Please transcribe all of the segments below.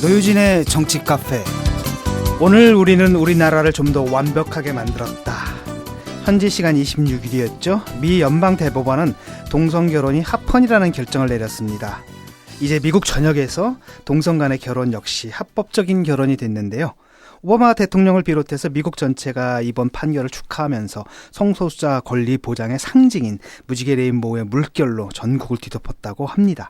노유진의 정치 카페. 오늘 우리는 우리나라를 좀 더 완벽하게 만들었다. 현지 시간 26일이었죠. 미 연방 대법원은 동성 결혼이 합헌이라는 결정을 내렸습니다. 이제 미국 전역에서 동성 간의 결혼 역시 합법적인 결혼이 됐는데요. 오바마 대통령을 비롯해서 미국 전체가 이번 판결을 축하하면서 성소수자 권리 보장의 상징인 무지개 레인보우의 물결로 전국을 뒤덮었다고 합니다.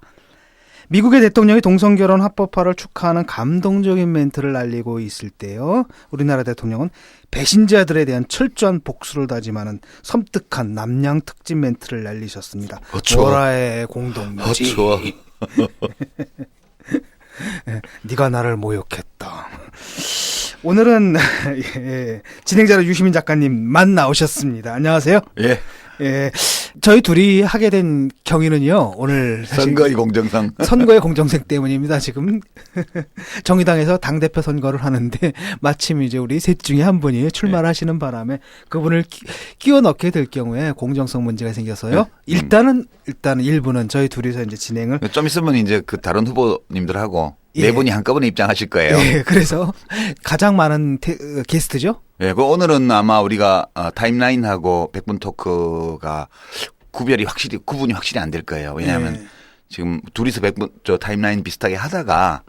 미국의 대통령이 동성결혼 합법화를 축하하는 감동적인 멘트를 날리고 있을 때요, 우리나라 대통령은 배신자들에 대한 철저한 복수를 다짐하는 섬뜩한 남양 특집 멘트를 날리셨습니다. 보라의 공동묘지. 네가 나를 모욕했다. 오늘은 진행자로 유시민 작가님만 나오셨습니다. 안녕하세요. 예. 예, 저희 둘이 하게 된 경위는요, 오늘 선거의 공정성. 선거의 공정성 때문입니다. 지금 정의당에서 당대표 선거를 하는데 마침 이제 우리 셋 중에 한 분이 출마를 하시는 바람에 그분을 끼워 넣게 될 경우에 공정성 문제가 생겨서요. 일단은 일부는 저희 둘이서 이제 진행을 좀 있으면 이제 그 다른 후보님들하고 예. 네 분이 한꺼번에 입장하실 거예요. 예, 그래서 가장 많은 게스트죠. 예, 그 오늘은 아마 우리가 타임라인하고 백분 토크가 구분이 확실히 안 될 거예요. 왜냐하면 예. 지금 둘이서 백분 타임라인 비슷하게 하다가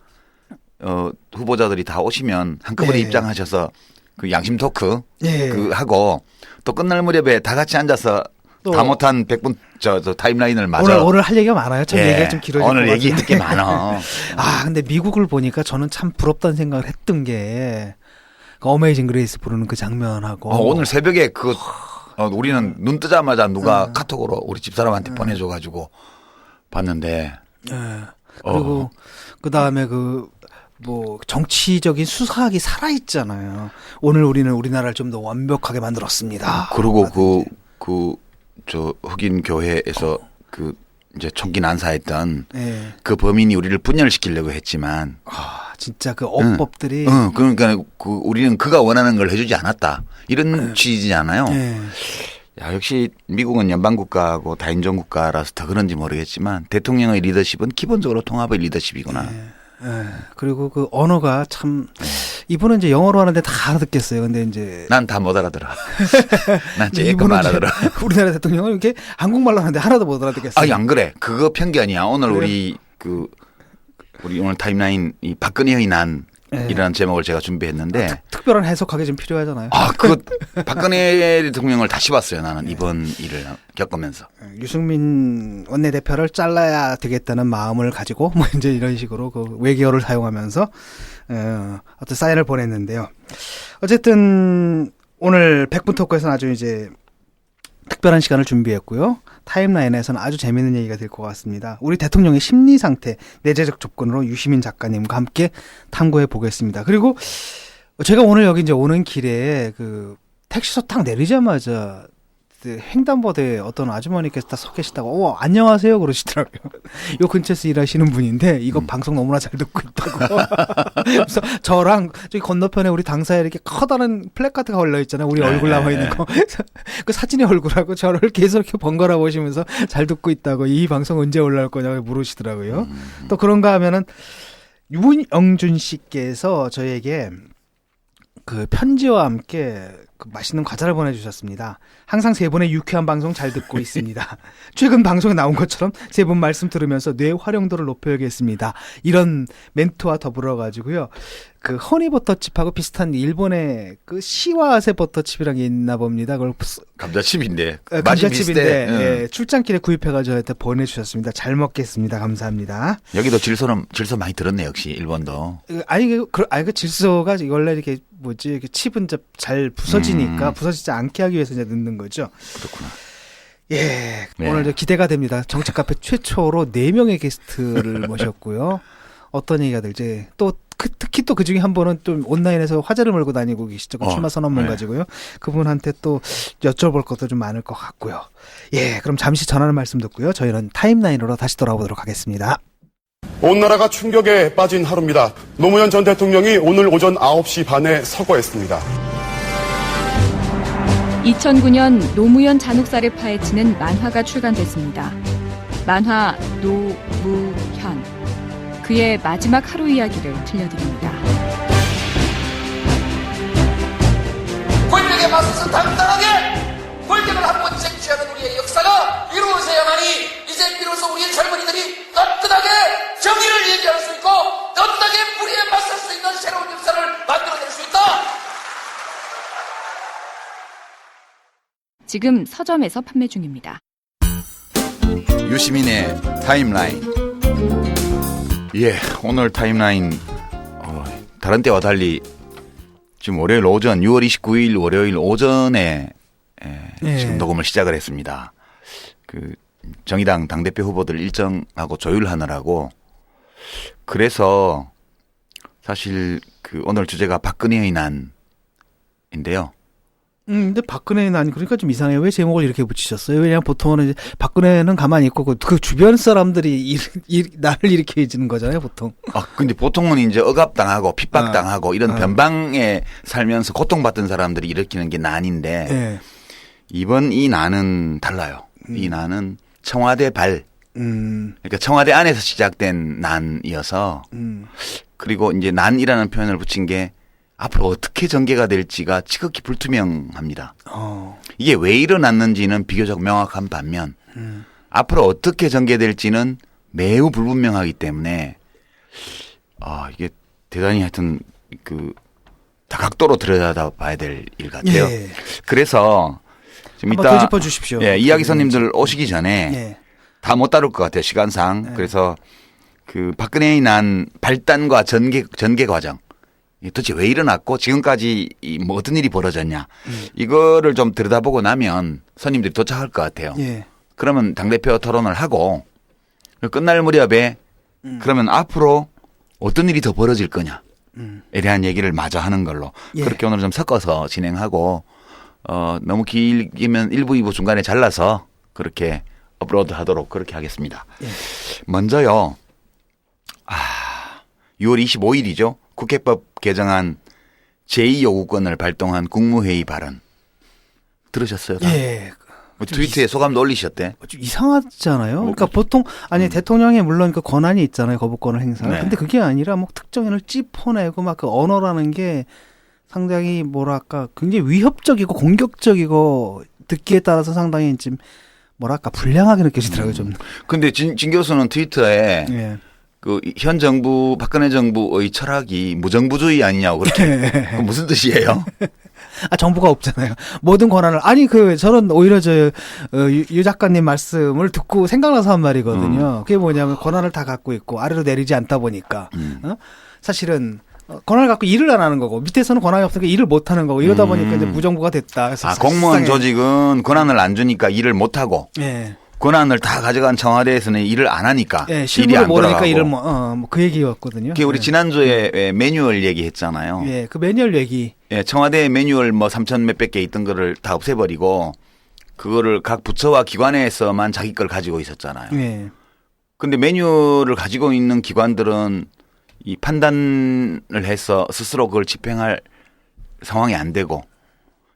후보자들이 다 오시면 한꺼번에 예. 입장하셔서 그 양심 토크 예. 그 하고 또 끝날 무렵에 다 같이 앉아서 또 다 못한 백분 타임라인을 맞아. 오늘 할 얘기가 많아요. 참 얘기가 좀 길어질 것 오늘 같은데. 얘기할 게 많아. 근데 미국을 보니까 저는 참 부럽다는 생각을 했던 게 그 어메이징 그레이스 부르는 그 장면하고 오늘 새벽에 우리는 눈 뜨자마자 누가 카톡으로 우리 집사람한테 보내줘가지고 봤는데. 그리고 그 다음에 정치적인 수사학이 살아있잖아요. 오늘 우리는 우리나라를 좀 더 완벽하게 만들었습니다. 그리고 흑인 교회에서 이제 총기 난사했던 그 범인이 우리를 분열시키려고 했지만. 진짜 그 억법들이. 그러니까 우리는 그가 원하는 걸 해주지 않았다. 이런 취지잖아요. 야, 역시 미국은 연방국가하고 다인종 국가라서 더 그런지 모르겠지만 대통령의 리더십은 기본적으로 통합의 리더십이구나. 그리고 그 언어가 참 이분은 이제 영어로 하는데 다 알아듣겠어요. 근데 이제 난 다 못 알아들어. 난 조금 알아들어. 우리나라 대통령은 이렇게 한국말로 하는데 하나도 못 알아듣겠어요. 안 그래. 그거 편견이야. 오늘 우리 오늘 타임라인 이 박근혜의 난 이라는 제목을 제가 준비했는데 특별한 해석하기 좀 필요하잖아요. 박근혜 대통령을 다시 봤어요. 나는 이번 일을 겪으면서. 유승민 원내대표를 잘라야 되겠다는 마음을 가지고 이제 이런 식으로 그 외계어를 사용하면서 어떤 사인을 보냈는데요. 어쨌든 오늘 백분 토크에서는 아주 이제 특별한 시간을 준비했고요. 타임라인에서는 아주 재미있는 얘기가 될 것 같습니다. 우리 대통령의 심리 상태, 내재적 조건으로 유시민 작가님과 함께 탐구해 보겠습니다. 그리고 제가 오늘 여기 이제 오는 길에 그 택시에서 딱 내리자마자 횡단보도에 어떤 아주머니께서 다 서 계시다고 안녕하세요 그러시더라고요. 요 근처에서 일하시는 분인데 이거 방송 너무나 잘 듣고 있다고. 그래서 저랑 저기 건너편에 우리 당사에 이렇게 커다란 플래카드가 올려 있잖아요. 우리 얼굴 나와 있는 거. 그 사진의 얼굴하고 저를 계속 이렇게 번갈아 보시면서 잘 듣고 있다고, 이 방송 언제 올라올 거냐고 물으시더라고요. 또 그런가 하면은 윤영준 씨께서 저에게 그 편지와 함께 그 맛있는 과자를 보내주셨습니다. 항상 세 분의 유쾌한 방송 잘 듣고 있습니다. 최근 방송에 나온 것처럼 세 분 말씀 들으면서 뇌 활용도를 높여야겠습니다. 이런 멘트와 더불어 가지고요. 그 허니버터칩하고 비슷한 일본의 그 시와아세 버터칩이란 게 있나 봅니다. 그걸 감자칩인데. 감자칩인데 출장길에 구입해가지고 저한테 보내주셨습니다. 잘 먹겠습니다. 감사합니다. 여기도 질소 많이 들었네. 역시 일본도. 그 질소가 원래 이렇게 이렇게 칩은 잘 부서지니까 부서지지 않게 하기 위해서 이제 넣는 거죠. 그렇구나. 예, 오늘 기대가 됩니다. 정치 카페 최초로 4명의 게스트를 모셨고요. 어떤 얘기가 될지, 또 특히 또 그 중에 한 분은 또 온라인에서 화제를 몰고 다니고 계시죠. 출마 선언문 가지고요. 그분한테 또 여쭤볼 것도 좀 많을 것 같고요. 예, 그럼 잠시 전하는 말씀 듣고요. 저희는 타임라인으로 다시 돌아오도록 하겠습니다. 온 나라가 충격에 빠진 하루입니다. 노무현 전 대통령이 오늘 오전 9시 반에 서거했습니다. 2009년 노무현 잔혹사를 파헤치는 만화가 출간됐습니다. 만화 노무현. 그의 마지막 하루 이야기를 들려드립니다. 권력에 맞서서 당당하게 권력을 한번 쟁취하는 우리의 역사가 이루어져야만이 이제 비로소 우리의 젊은이들이 떳떳하게 정의를 얘기할 수 있고 떳떳하게 불의에 맞설 수 있는 새로운 역사를 만들어낼 수 있다. 지금 서점에서 판매 중입니다. 유시민의 타임라인. 예, 오늘 타임라인 다른 때와 달리 지금 월요일 오전 6월 29일 월요일 오전에 지금 녹음을 시작을 했습니다. 그 정의당 당대표 후보들 일정하고 조율하느라고. 그래서 사실 그 오늘 주제가 박근혜의 난인데요. 근데 박근혜는 아니 그러니까 좀 이상해요. 왜 제목을 이렇게 붙이셨어요? 왜냐면 보통은 이제 박근혜는 가만히 있고 그 주변 사람들이 나를 일으켜 주는 거잖아요, 보통. 근데 보통은 이제 억압당하고 핍박당하고 이런 변방에 살면서 고통받던 사람들이 일으키는 게 난인데 네. 이번 이 난은 달라요. 이 난은 청와대 발. 그러니까 청와대 안에서 시작된 난이어서 그리고 이제 난이라는 표현을 붙인 게 앞으로 어떻게 전개가 될지가 지극히 불투명합니다. 이게 왜 일어났는지는 비교적 명확한 반면 앞으로 어떻게 전개될지는 매우 불분명하기 때문에 이게 대단히 하여튼 그 다각도로 들여다봐야 될 일 같아요. 예. 그래서 지금 한번 이따 되짚어 주십시오. 예, 이야기 손님들 오시기 전에 예. 다 못 다룰 것 같아요, 시간상. 그래서 그 박근혜의 난 발단과 전개 과정. 도대체 왜 일어났고 지금까지 뭐 어떤 일이 벌어졌냐. 이거를 좀 들여다보고 나면 손님들이 도착할 것 같아요. 예. 그러면 당대표 토론을 하고 끝날 무렵에 그러면 앞으로 어떤 일이 더 벌어질 거냐에 대한 얘기를 마저 하는 걸로 예. 그렇게 오늘 좀 섞어서 진행하고 너무 길기면 1부, 2부 중간에 잘라서 그렇게 업로드 하도록 그렇게 하겠습니다. 예. 먼저요. 6월 25일이죠. 국회법 개정안 제2요구권을 발동한 국무회의 발언. 들으셨어요? 다? 예. 트위터에 소감도 올리셨대. 좀 이상하잖아요. 그러니까 보통 대통령이 물론 그 권한이 있잖아요. 거부권을 행사할. 네. 근데 그게 아니라 뭐 특정인을 찝어내고 막 그 언어라는 게 상당히 뭐랄까 굉장히 위협적이고 공격적이고 듣기에 따라서 상당히 좀 뭐랄까 불량하게 느껴지더라고요. 좀. 근데 진 교수는 트위터에 예. 그 현 정부 박근혜 정부의 철학이 무정부주의 아니냐고 그렇게 그건 무슨 뜻이에요? 정부가 없잖아요. 모든 권한을 저는 오히려 유 작가님 말씀을 듣고 생각나서 한 말이거든요. 그게 뭐냐면 권한을 다 갖고 있고 아래로 내리지 않다 보니까 사실은 권한을 갖고 일을 안 하는 거고 밑에서는 권한이 없으니까 일을 못 하는 거고 이러다 보니까 이제 무정부가 됐다. 그래서 공무원 조직은 권한을 안 주니까 일을 못 하고 예. 권한을 다 가져간 청와대에서는 일을 안 하니까 예, 일이 실무를 안 모르니까 돌아가고. 일을 그 얘기였거든요. 그게 우리 예. 지난주에 매뉴얼 얘기했잖아요. 예, 그 매뉴얼 얘기. 예, 청와대 매뉴얼 3,000 몇백 개 있던 거를 다 없애버리고 그거를 각 부처와 기관에서만 자기 걸 가지고 있었잖아요. 예. 근데 매뉴얼을 가지고 있는 기관들은 이 판단을 해서 스스로 그걸 집행할 상황이 안 되고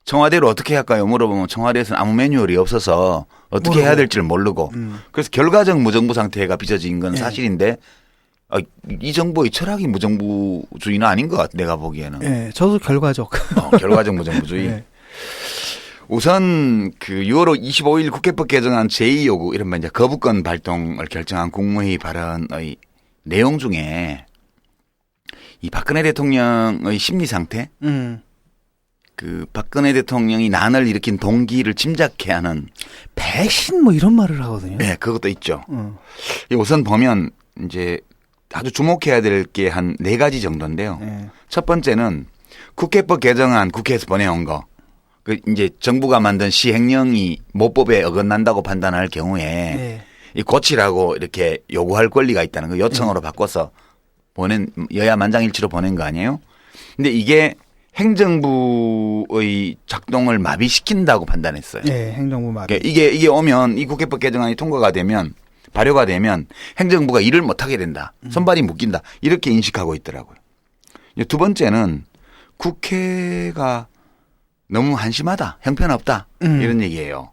청와대로 어떻게 할까요? 물어보면 청와대에서는 아무 매뉴얼이 없어서 어떻게 해야 될지를 모르고 그래서 결과적 무정부 상태가 빚어진 건 사실인데 이 정부의 철학이 무정부주의는 아닌 것 같아 내가 보기에는. 예, 저도 결과적. 결과적 무정부주의. 예. 우선 그 6월 25일 국회법 개정안 제2요구 이른바 이제 거부권 발동을 결정한 국무회의 발언의 내용 중에 이 박근혜 대통령의 심리 상태, 그 박근혜 대통령이 난을 일으킨 동기를 짐작케 하는 배신 뭐 이런 말을 하거든요. 네, 그것도 있죠. 우선 보면 이제 아주 주목해야 될 게 한 4가지 정도인데요. 예. 첫 번째는 국회법 개정안 국회에서 보내온 거. 그 이제 정부가 만든 시행령이 모법에 어긋난다고 판단할 경우에 예. 이 고치라고 이렇게 요구할 권리가 있다는 거 요청으로 바꿔서 보낸 여야 만장일치로 보낸 거 아니에요? 근데 이게 행정부의 작동을 마비시킨다고 판단했어요. 예, 행정부 마비. 그러니까 이게 오면 이 국회법 개정안이 통과가 되면 발효가 되면 행정부가 일을 못 하게 된다. 손발이 묶인다. 이렇게 인식하고 있더라고요. 두 번째는 국회가 너무 한심하다. 형편없다. 이런 얘기예요.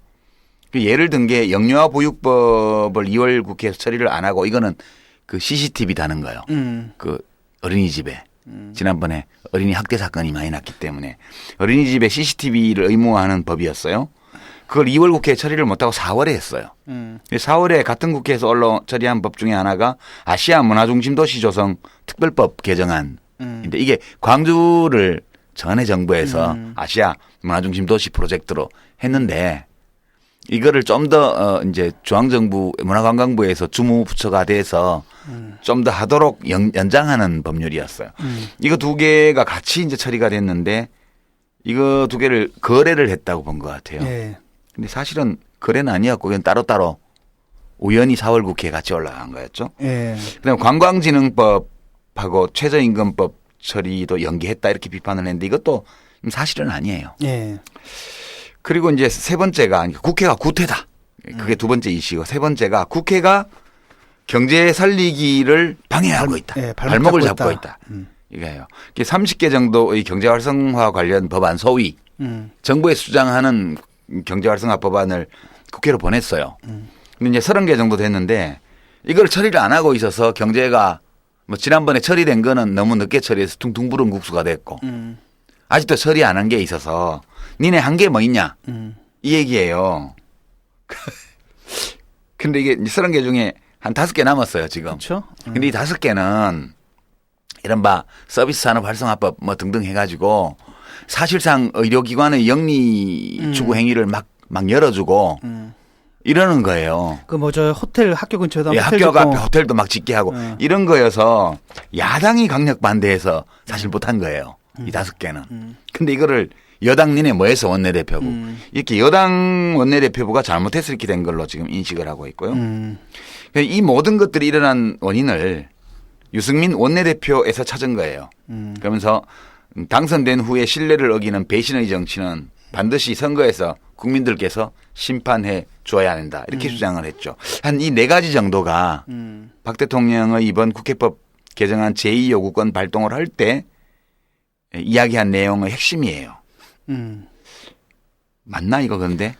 예를 든 게 영유아 보육법을 2월 국회에서 처리를 안 하고 이거는 그 CCTV 다는 거요. 음. 그 어린이집에 지난번에 어린이 학대 사건이 많이 났기 때문에 어린이집에 CCTV를 의무화하는 법이었어요. 그걸 2월 국회에 처리를 못하고 4월에 했어요. 4월에 같은 국회에서 처리한 법 중에 하나가 아시아 문화중심 도시 조성 특별법 개정안. 근데 이게 광주를 전에 정부에서 아시아 문화중심 도시 프로젝트로 했는데 이거를 좀 더 이제 중앙정부 문화관광부에서 주무부처가 돼서 좀 더 하도록 연장하는 법률이었어요. 이거 두 개가 같이 이제 처리가 됐는데 이거 두 개를 거래를 했다고 본 것 같아요. 예. 근데 사실은 거래는 아니었고 그냥 따로따로 우연히 4월 국회에 같이 올라간 거였죠. 예. 그다음에 관광진흥법하고 최저임금법 처리도 연기했다 이렇게 비판을 했는데 이것도 사실은 아니에요. 예. 그리고 이제 세 번째가 국회가 구태다. 그게 두 번째 이슈고 세 번째가 국회가 경제 살리기를 방해하고 있다. 예, 발목을 잡고 있다. 이거예요. 30개 정도의 경제 활성화 관련 법안 소위 정부에 수장하는 경제 활성화 법안을 국회로 보냈어요. 근데 이제 30개 정도 됐는데 이걸 처리를 안 하고 있어서 경제가 뭐 지난번에 처리된 거는 너무 늦게 처리해서 퉁퉁 부른 국수가 됐고 아직도 처리 안 한 게 있어서 니네 한 게 뭐 있냐 이 얘기예요. 근데 이게 30개 중에 한 5개 남았어요 지금. 그렇죠. 근데 이 5개는 이른바 서비스 산업 활성화법 뭐 등등 해가지고 사실상 의료기관의 영리 추구 행위를 막 열어주고 이러는 거예요. 그 뭐죠 호텔 학교 근처에다 예, 호텔 학교 앞에 짓고. 호텔도 막 짓게 하고 이런 거여서 야당이 강력 반대해서 사실 못한 거예요. 이 5개는. 근데 이거를 여당 니네 뭐해서 원내대표부 이렇게 여당 원내대표부가 잘못해서 이렇게 된 걸로 지금 인식을 하고 있고요. 이 모든 것들이 일어난 원인을 유승민 원내대표에서 찾은 거예요. 그러면서 당선된 후에 신뢰를 어기는 배신의 정치는 반드시 선거에서 국민들께서 심판해 줘야 한다. 이렇게 주장을 했죠. 한 이 4가지 정도가 박 대통령의 이번 국회법 개정안 제2요구권 발동을 할 때 이야기한 내용의 핵심이에요. 맞나 이거 근데?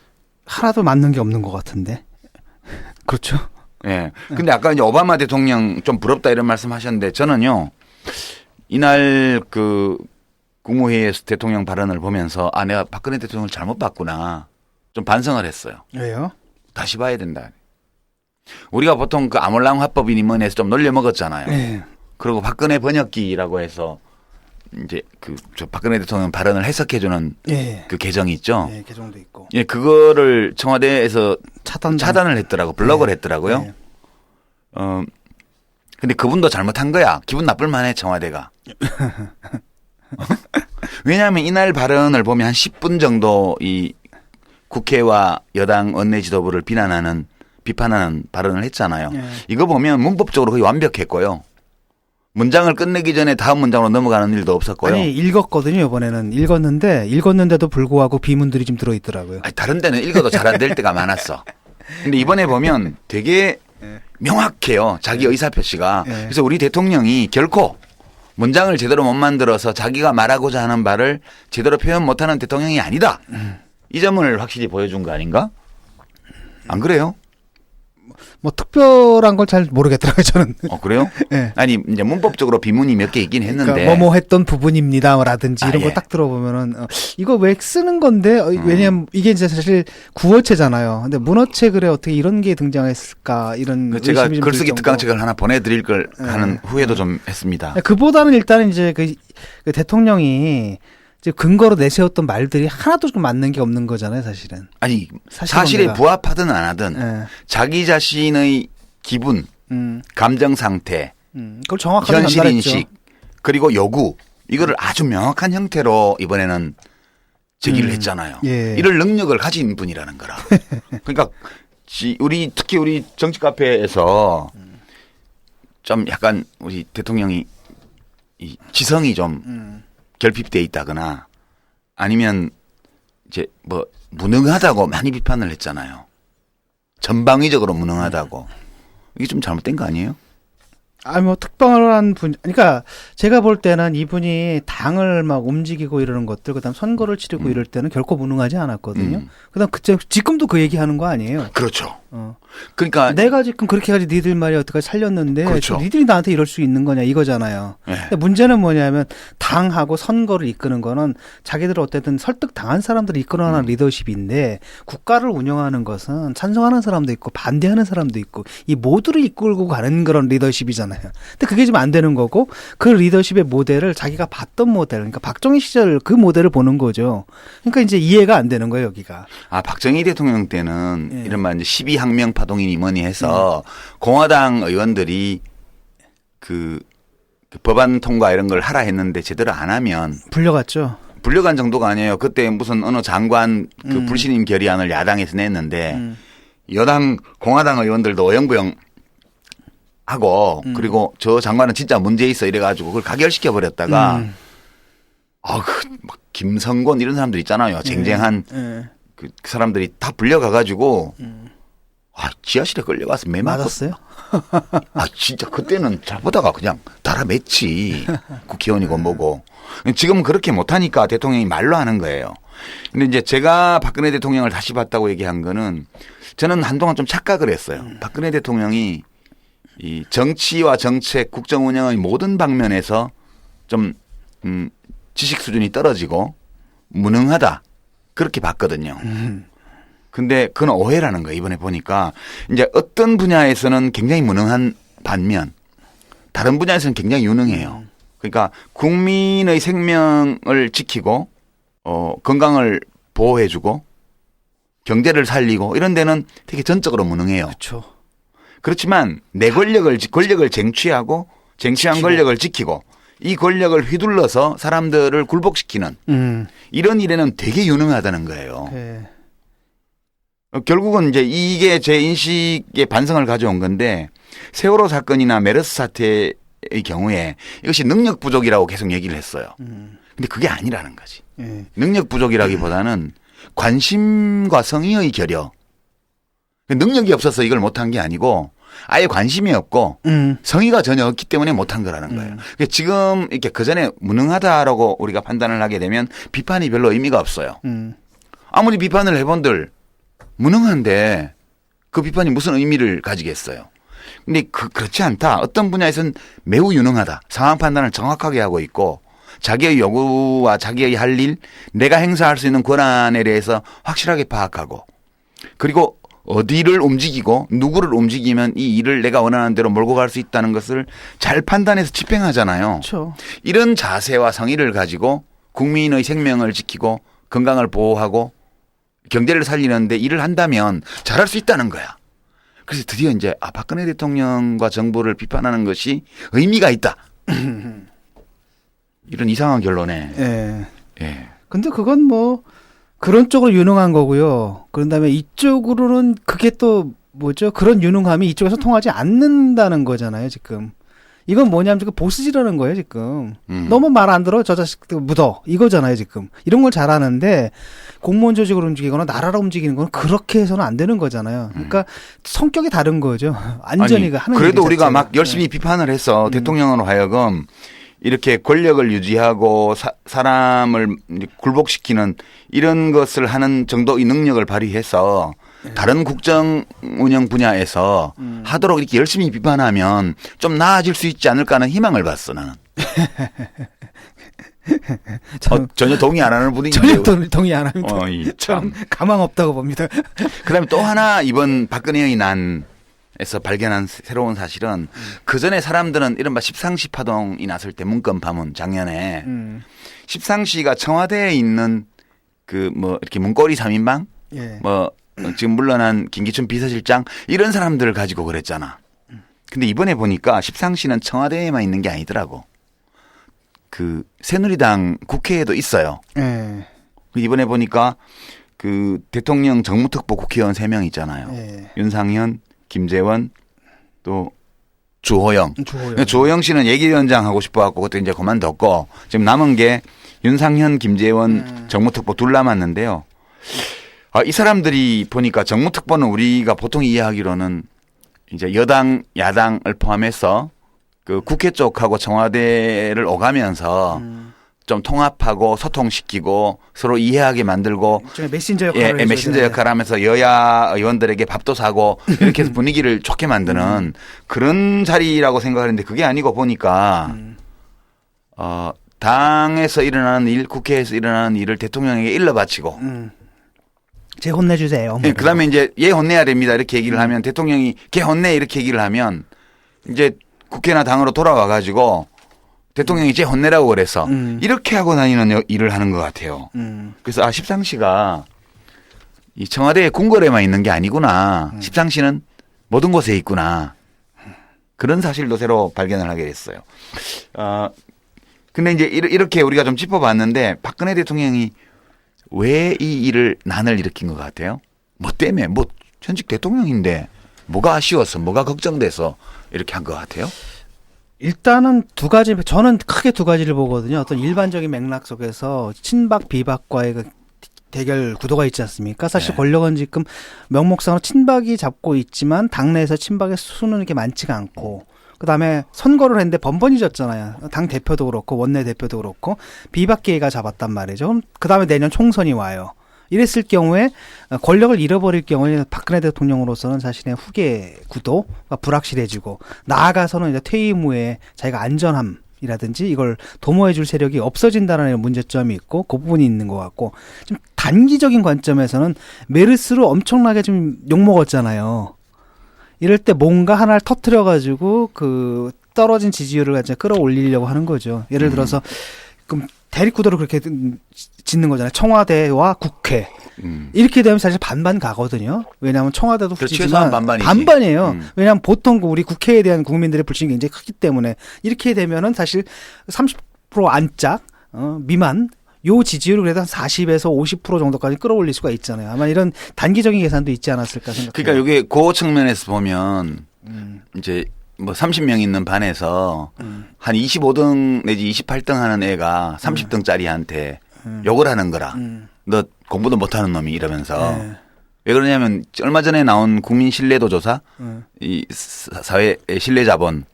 하나도 맞는 게 없는 것 같은데. 그렇죠. 예. 근데 아까 이제 오바마 대통령 좀 부럽다 이런 말씀 하셨는데 저는요, 이날 그 국무회의에서 대통령 발언을 보면서 아, 내가 박근혜 대통령을 잘못 봤구나. 좀 반성을 했어요. 왜요? 다시 봐야 된다. 우리가 보통 그 아몰랑 화법이니 뭐니 해서 좀 놀려먹었잖아요. 예. 그리고 박근혜 번역기라고 해서 이제 저 박근혜 대통령 발언을 해석해주는 예. 그 계정이 있죠. 예, 개정도 있고. 예, 그거를 청와대에서 차단 차단을 했더라고. 블럭을 했더라고요. 예. 근데 그분도 잘못한 거야. 기분 나쁠 만해, 청와대가. 왜냐하면 이날 발언을 보면 한 10분 정도 이 국회와 여당 원내 지도부를 비판하는 발언을 했잖아요. 예. 이거 보면 문법적으로 거의 완벽했고요. 문장을 끝내기 전에 다음 문장으로 넘어가는 일도 없었고요. 아니 읽었거든요. 이번에는 읽었는데도 불구하고 비문들이 좀 들어있더라고요. 아니, 다른 데는 읽어도 잘 안 될 때가 많았어. 근데 이번에 보면 되게 명확해요. 자기 의사표시가. 예. 그래서 우리 대통령이 결코 문장을 제대로 못 만들어서 자기가 말하고자 하는 바를 제대로 표현 못하는 대통령이 아니다. 이 점을 확실히 보여준 거 아닌가? 안 그래요? 뭐 특별한 걸 잘 모르겠더라고요. 저는. 그래요? 예. 아니 이제 문법적으로 비문이 몇 개 있긴 했는데. 그러니까 뭐뭐 했던 부분입니다라든지 이런 예. 걸 딱 들어보면은 이거 왜 쓰는 건데 왜냐면 이게 이제 사실 구어체잖아요. 근데 문어체 글에 어떻게 이런 게 등장했을까 이런 제가 의심이 좀 글쓰기 들 정도. 특강책을 하나 보내드릴 걸 하는 후회도 좀 했습니다. 그보다는 일단은 이제 그 대통령이 이제 근거로 내세웠던 말들이 하나도 좀 맞는 게 없는 거잖아요, 사실은. 아니 사실은 사실에 내가- 부합하든 안 하든 예. 자기 자신의 기분, 감정 상태, 그걸 정확하게 현실 전달했죠. 인식 그리고 요구 이거를 아주 명확한 형태로 이번에는 제기를 했잖아요. 예. 이럴 능력을 가진 분이라는 거라. 그러니까 특히 우리 정치 카페에서 좀 약간 우리 대통령이 이 지성이 좀 결핍돼 있다거나 아니면 이제 뭐 무능하다고 많이 비판을 했잖아요. 전방위적으로 무능하다고. 이게 좀 잘못된 거 아니에요? 아니 뭐 특별한 분, 그러니까 제가 볼 때는 이분이 당을 막 움직이고 이러는 것들, 그다음 선거를 치르고 이럴 때는 결코 무능하지 않았거든요. 그다음 그때 지금도 그 얘기하는 거 아니에요? 그렇죠. 어. 그러니까 내가 지금 그렇게 해가지고 니들 말이 어떻게 살렸는데 그렇죠. 니들이 나한테 이럴 수 있는 거냐 이거잖아요. 네. 근데 문제는 뭐냐면 당하고 선거를 이끄는 거는 자기들 어쨌든 설득 당한 사람들을 이끌어가는 리더십인데 국가를 운영하는 것은 찬성하는 사람도 있고 반대하는 사람도 있고 이 모두를 이끌고 가는 그런 리더십이잖아요. 근데 그게 지금 안 되는 거고 그 리더십의 모델을 자기가 봤던 모델, 그러니까 박정희 시절 그 모델을 보는 거죠. 그러니까 이제 이해가 안 되는 거예요, 여기가. 아, 박정희 대통령 때는 예. 이른바 이제 12항명 파동이니 뭐니 해서 공화당 의원들이 그 법안 통과 이런 걸 하라 했는데 제대로 안 하면 불려갔죠. 불려간 정도가 아니에요. 그때 무슨 어느 장관 그 불신임 결의안을 야당에서 냈는데 여당 공화당 의원들도 어영부영 하고 그리고 저 장관은 진짜 문제 있어 이래가지고 그걸 가결시켜 버렸다가 막 김성곤 이런 사람들 있잖아요. 쟁쟁한 예. 그 사람들이 다 불려가가지고 지하실에 끌려가서 매 맞고 맞았어요? 진짜 그때는 잘보다가 그냥 달아맺지 국회의원이고 뭐고 지금은 그렇게 못하니까 대통령이 말로 하는 거예요. 근데 이제 제가 박근혜 대통령을 다시 봤다고 얘기한 거는 저는 한동안 좀 착각을 했어요. 박근혜 대통령이 이 정치와 정책, 국정 운영의 모든 방면에서 좀 지식 수준이 떨어지고 무능하다 그렇게 봤거든요. 근데 그건 오해라는 거예요. 이번에 보니까 이제 어떤 분야에서는 굉장히 무능한 반면 다른 분야에서는 굉장히 유능해요. 그러니까 국민의 생명을 지키고 건강을 보호해주고 경제를 살리고 이런 데는 되게 전적으로 무능해요. 그렇죠. 그렇지만 내 권력을 쟁취하고 쟁취한 권력을 지키고 이 권력을 휘둘러서 사람들을 굴복시키는 이런 일에는 되게 유능하다는 거예요. 네. 결국은 이제 이게 제 인식의 반성을 가져온 건데 세월호 사건이나 메르스 사태의 경우에 이것이 능력 부족이라고 계속 얘기를 했어요. 근데 그게 아니라는 거지. 네. 능력 부족이라기보다는 관심과 성의의 결여. 능력이 없어서 이걸 못한 게 아니고 아예 관심이 없고 성의가 전혀 없기 때문에 못한 거라는 거예요. 그러니까 지금 이렇게 그전에 무능하다라고 우리가 판단을 하게 되면 비판이 별로 의미가 없어요. 아무리 비판을 해본들 무능한데 그 비판이 무슨 의미를 가지겠어요. 근데 그렇지 않다. 어떤 분야에서는 매우 유능하다. 상황 판단을 정확하게 하고 있고 자기의 요구와 자기의 할 일, 내가 행사할 수 있는 권한에 대해서 확실하게 파악하고 그리고 어디를 움직이고 누구를 움직이면 이 일을 내가 원하는 대로 몰고 갈 수 있다는 것을 잘 판단해서 집행하잖아요. 그렇죠. 이런 자세와 성의를 가지고 국민의 생명을 지키고 건강을 보호하고 경제를 살리는데 일을 한다면 잘할 수 있다는 거야. 그래서 드디어 이제 박근혜 대통령과 정부를 비판하는 것이 의미가 있다. 이런 이상한 결론에. 예. 예. 근데 그건 뭐 그런 쪽으로 유능한 거고요. 그런 다음에 이쪽으로는 그게 또 뭐죠? 그런 유능함이 이쪽에서 통하지 않는다는 거잖아요, 지금. 이건 뭐냐면 지금 보스질하는 거예요, 지금. 너무 말 안 들어, 저 자식들 묻어. 이거잖아요, 지금. 이런 걸 잘하는데 공무원 조직을 움직이거나 나라를 움직이는 건 그렇게 해서는 안 되는 거잖아요. 그러니까 성격이 다른 거죠. 완전히 아니, 하는 그래도 일 우리가 자체가. 막 열심히 비판을 해서 대통령으로 하여금 이렇게 권력을 유지하고 사람을 굴복시키는 이런 것을 하는 정도의 능력을 발휘해서 다른 국정 운영 분야에서 하도록 이렇게 열심히 비판하면 좀 나아질 수 있지 않을까 하는 희망을 봤어 나는. 전혀 동의 안 하는 분위기인데. 전혀 동의 안 합니다. 참 가망 없다고 봅니다. 그다음에 또 하나 이번 박근혜의 난에서 발견한 새로운 사실은 그 전에 사람들은 이른바 십상시 파동이 났을 때 문건 파문 작년에 십상시가 청와대에 있는 그 뭐 이렇게 문고리 3인방 예. 뭐 지금 물러난 김기춘 비서실장 이런 사람들을 가지고 그랬잖아. 근데 이번에 보니까 십상시는 청와대에만 있는 게 아니더라고. 그 새누리당 국회에도 있어요. 예. 이번에 보니까 그 대통령 정무특보 국회의원 3명 있잖아요. 예. 윤상현, 김재원, 또 주호영. 주호영. 주호영 씨는 예결위원장 하고 싶어갖고 그때 이제 그만뒀고 지금 남은 게 윤상현, 김재원 정무특보 둘 남았는데요. 이 사람들이 보니까 정무특보는 우리가 보통 이해하기로는 이제 여당, 야당을 포함해서 그 국회 쪽하고 청와대를 오가면서 좀 통합하고 소통시키고 서로 이해하게 만들고 일종의 메신저 역할을 예, 메신저 해줘야 역할을 하면서 여야 의원들에게 밥도 사고 이렇게 해서 분위기를 좋게 만드는 그런 자리라고 생각하는데 그게 아니고 보니까 당에서 일어나는 일, 국회에서 일어나는 일을 대통령에게 일러 바치고 제 혼내주세요. 예, 그다음에 이제 얘 혼내야 됩니다 이렇게 얘기를 하면 대통령이 걔 혼내 이렇게 얘기를 하면 이제 국회나 당으로 돌아와 가지고 대통령이 쟤 혼내라고 그래서 이렇게 하고 다니는 일을 하는 것 같아요. 그래서 십상시가 이 청와대에 궁궐에만 있는 게 아니구나. 십상시는 모든 곳에 있구나. 그런 사실도 새로 발견을 하게 됐어요. 근데 이제 이렇게 우리가 좀 짚어봤는데 박근혜 대통령이 왜 이 일을 난을 일으킨 것 같아요? 뭐 때문에 뭐 현직 대통령인데 뭐가 아쉬워서 뭐가 걱정돼서 이렇게 한 것 같아요? 일단은 두 가지, 저는 크게 두 가지를 보거든요. 어떤 일반적인 맥락 속에서 친박 비박과의 그 대결 구도가 있지 않습니까? 사실 네. 권력은 지금 명목상으로 친박이 잡고 있지만 당내에서 친박의 수는 이렇게 많지가 않고 그다음에 선거를 했는데 번번이 졌잖아요. 당 대표도 그렇고 원내 대표도 그렇고 비박계가 잡았단 말이죠. 그럼 그다음에 내년 총선이 와요. 이랬을 경우에 권력을 잃어버릴 경우에 박근혜 대통령으로서는 자신의 후계 구도가 불확실해지고 나아가서는 이제 퇴임 후에 자기가 안전함이라든지 이걸 도모해 줄 세력이 없어진다는 문제점이 있고 그 부분이 있는 것 같고 좀 단기적인 관점에서는 메르스로 엄청나게 좀 욕먹었잖아요. 이럴 때 뭔가 하나를 터트려 가지고 그 떨어진 지지율을 이제 끌어올리려고 하는 거죠. 예를 들어서 그럼 대립구도를 그렇게 짓는 거잖아요. 청와대와 국회. 이렇게 되면 사실 반반 가거든요. 왜냐하면 청와대도 그렇죠. 후지지만 최소한 반반이지. 반반이에요. 왜냐하면 보통 우리 국회에 대한 국민들의 불신이 굉장히 크기 때문에 이렇게 되면은 사실 30% 안짝 미만 요 지지율을 그래도 한 40에서 50% 정도까지 끌어올릴 수가 있잖아요. 아마 이런 단기적인 계산도 있지 않았을까 생각합니다. 그러니까 이게 그 측면에서 보면 이제 뭐 30명 있는 반에서 한 25등 내지 28등 하는 애가 30등짜리한테 욕을 하는 거라. 너 공부도 못하는 놈이 이러면서. 왜 그러냐면 얼마 전에 나온 국민 신뢰도 조사, 이 사회 신뢰 자본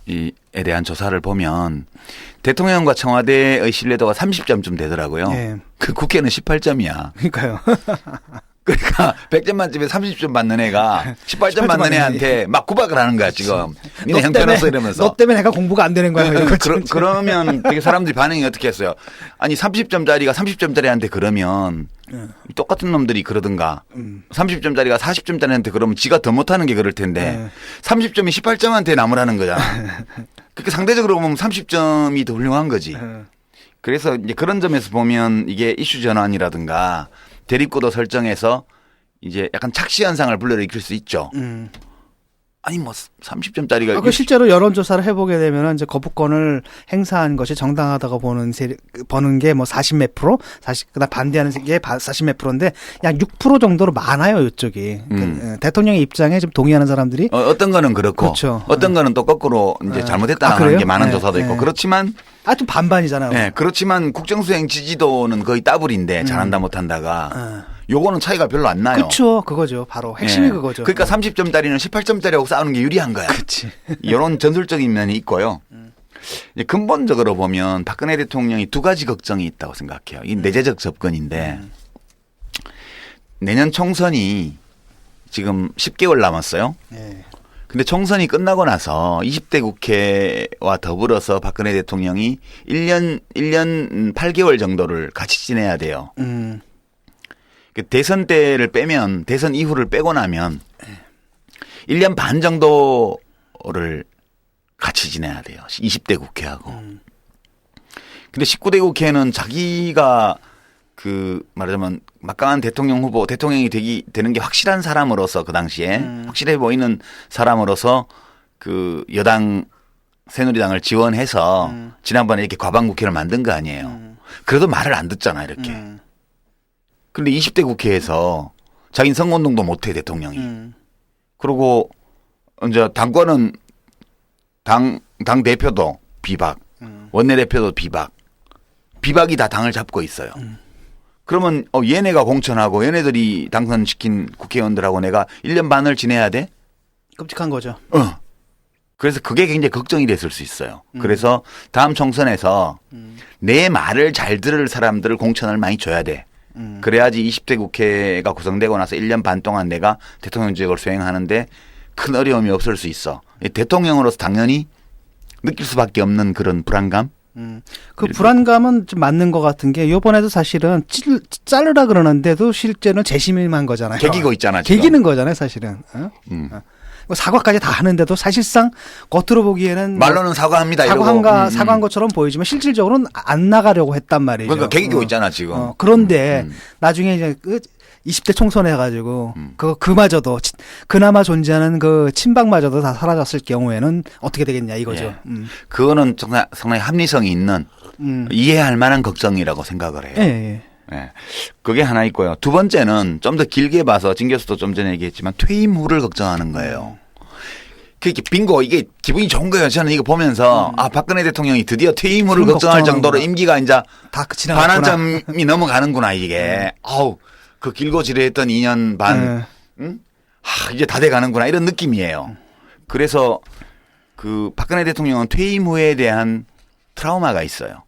에 대한 조사를 보면 대통령과 청와대의 신뢰도가 30점쯤 되더라고요. 네. 그 국회는 18점이야. 그러니까요. 그러니까 100점 만점에 30점 받는 애가 18점 받는 애한테 막 구박을 하는 거야 지금. 니네 형편없어 이러면서. 너 때문에 내가 공부가 안 되는 거야. 이런 거죠. 그러면 되게 사람들이 반응이 어떻게 했어요? 아니 30점짜리가 30점짜리한테 그러면 똑같은 놈들이 그러든가 30점짜리가 40점짜리한테 그러면 지가 더 못하는 게 그럴 텐데 30점이 18점한테 남으라는 거잖아. 그렇게 상대적으로 보면 30점이 더 훌륭한 거지. 그래서 이제 그런 점에서 보면 이게 이슈 전환이라든가 대립구도 설정해서 이제 약간 착시 현상을 불러일으킬 수 있죠. 아니 뭐 30점짜리가 그 실제로 여론조사를 해보게 되면 이제 거부권을 행사한 것이 정당하다고 보는 게 뭐 40 몇 프로, 40 그다음 반대하는 게 40 몇 프로인데 약 6% 정도로 많아요 이쪽이. 대통령의 입장에 좀 동의하는 사람들이 어떤 거는 그렇고, 그렇죠. 어떤 거는 또 거꾸로 이제 잘못했다는 게 많은 조사도 있고 그렇지만. 좀 반반이잖아요. 네, 그렇지만 국정수행 지지도는 거의 더블인데 잘한다 못한다가. 요거는 차이가 별로 안 나요. 그렇죠. 그거죠. 바로 핵심이 그거죠. 그러니까 30점짜리는 18점짜리하고 싸우는 게 유리한 거야. 그렇지. 이런 전술적인 면이 있고요. 이제 근본적으로 보면 박근혜 대통령이 두 가지 걱정이 있다고 생각해요. 이 내재적 접근인데 내년 총선이 지금 10개월 남았어요. 네. 근데 총선이 끝나고 나서 20대 국회와 더불어서 박근혜 대통령이 1년 8개월 정도를 같이 지내야 돼요. 대선 때를 빼면 대선 이후를 빼고 나면 1년 반 정도를 같이 지내야 돼요. 20대 국회하고. 근데 19대 국회는 자기가 그 말하자면 막강한 대통령 후보, 대통령이 되는 게 확실한 사람으로서 그 당시에 확실해 보이는 사람으로서 그 여당 새누리당을 지원해서 지난번에 이렇게 과반 국회를 만든 거 아니에요. 그래도 말을 안 듣잖아 이렇게. 근데 20대 국회에서 자기는 선거운동도 못해 대통령이. 그리고 이제 당권은 당 대표도 비박, 원내대표도 비박, 비박이 다 당을 잡고 있어요. 그러면 얘네가 공천하고 얘네들이 당선시킨 국회의원들하고 내가 1년 반을 지내야 돼? 끔찍한 거죠. 그래서 그게 굉장히 걱정이 됐을 수 있어요. 그래서 다음 총선에서 내 말을 잘 들을 사람들을 공천을 많이 줘야 돼. 그래야지 20대 국회가 구성되고 나서 1년 반 동안 내가 대통령직을 수행하는데 큰 어려움이 없을 수 있어. 대통령으로서 당연히 느낄 수밖에 없는 그런 불안감. 그 불안감은 좀 맞는 것 같은 게 요번에도 사실은 자르라 그러는데도 실제는 재심임한 거잖아요. 개기고 있잖아. 지금. 개기는 거잖아요, 사실은. 어? 사과까지 다 하는데도 사실상 겉으로 보기에는 말로는 사과합니다. 이러고. 사과한 것처럼 보이지만 실질적으로는 안 나가려고 했단 말이죠. 그러니까 개기고 있잖아 지금. 그런데 나중에 이제 20대 총선 해가지고 그마저도 그나마 존재하는 그 친박마저도 다 사라졌을 경우에는 어떻게 되겠냐 이거죠. 예. 그거는 상당히 합리성이 있는 이해할 만한 걱정이라고 생각을 해요. 예. 예. 그게 하나 있고요. 두 번째는 좀 더 길게 봐서 진 교수도 좀 전에 얘기했지만 퇴임 후를 걱정하는 거예요. 그게 빙고 이게 기분이 좋은 거예요. 저는 이거 보면서 박근혜 대통령이 드디어 퇴임 후를 걱정할 정도로 임기가 이제 다 지나갔구나. 반환점이 넘어가는구나 이게. 아우 그 길고 지레했던 2년 반, 이제 다 돼가는구나 이런 느낌이에요. 그래서 그 박근혜 대통령은 퇴임 후에 대한 트라우마가 있어요.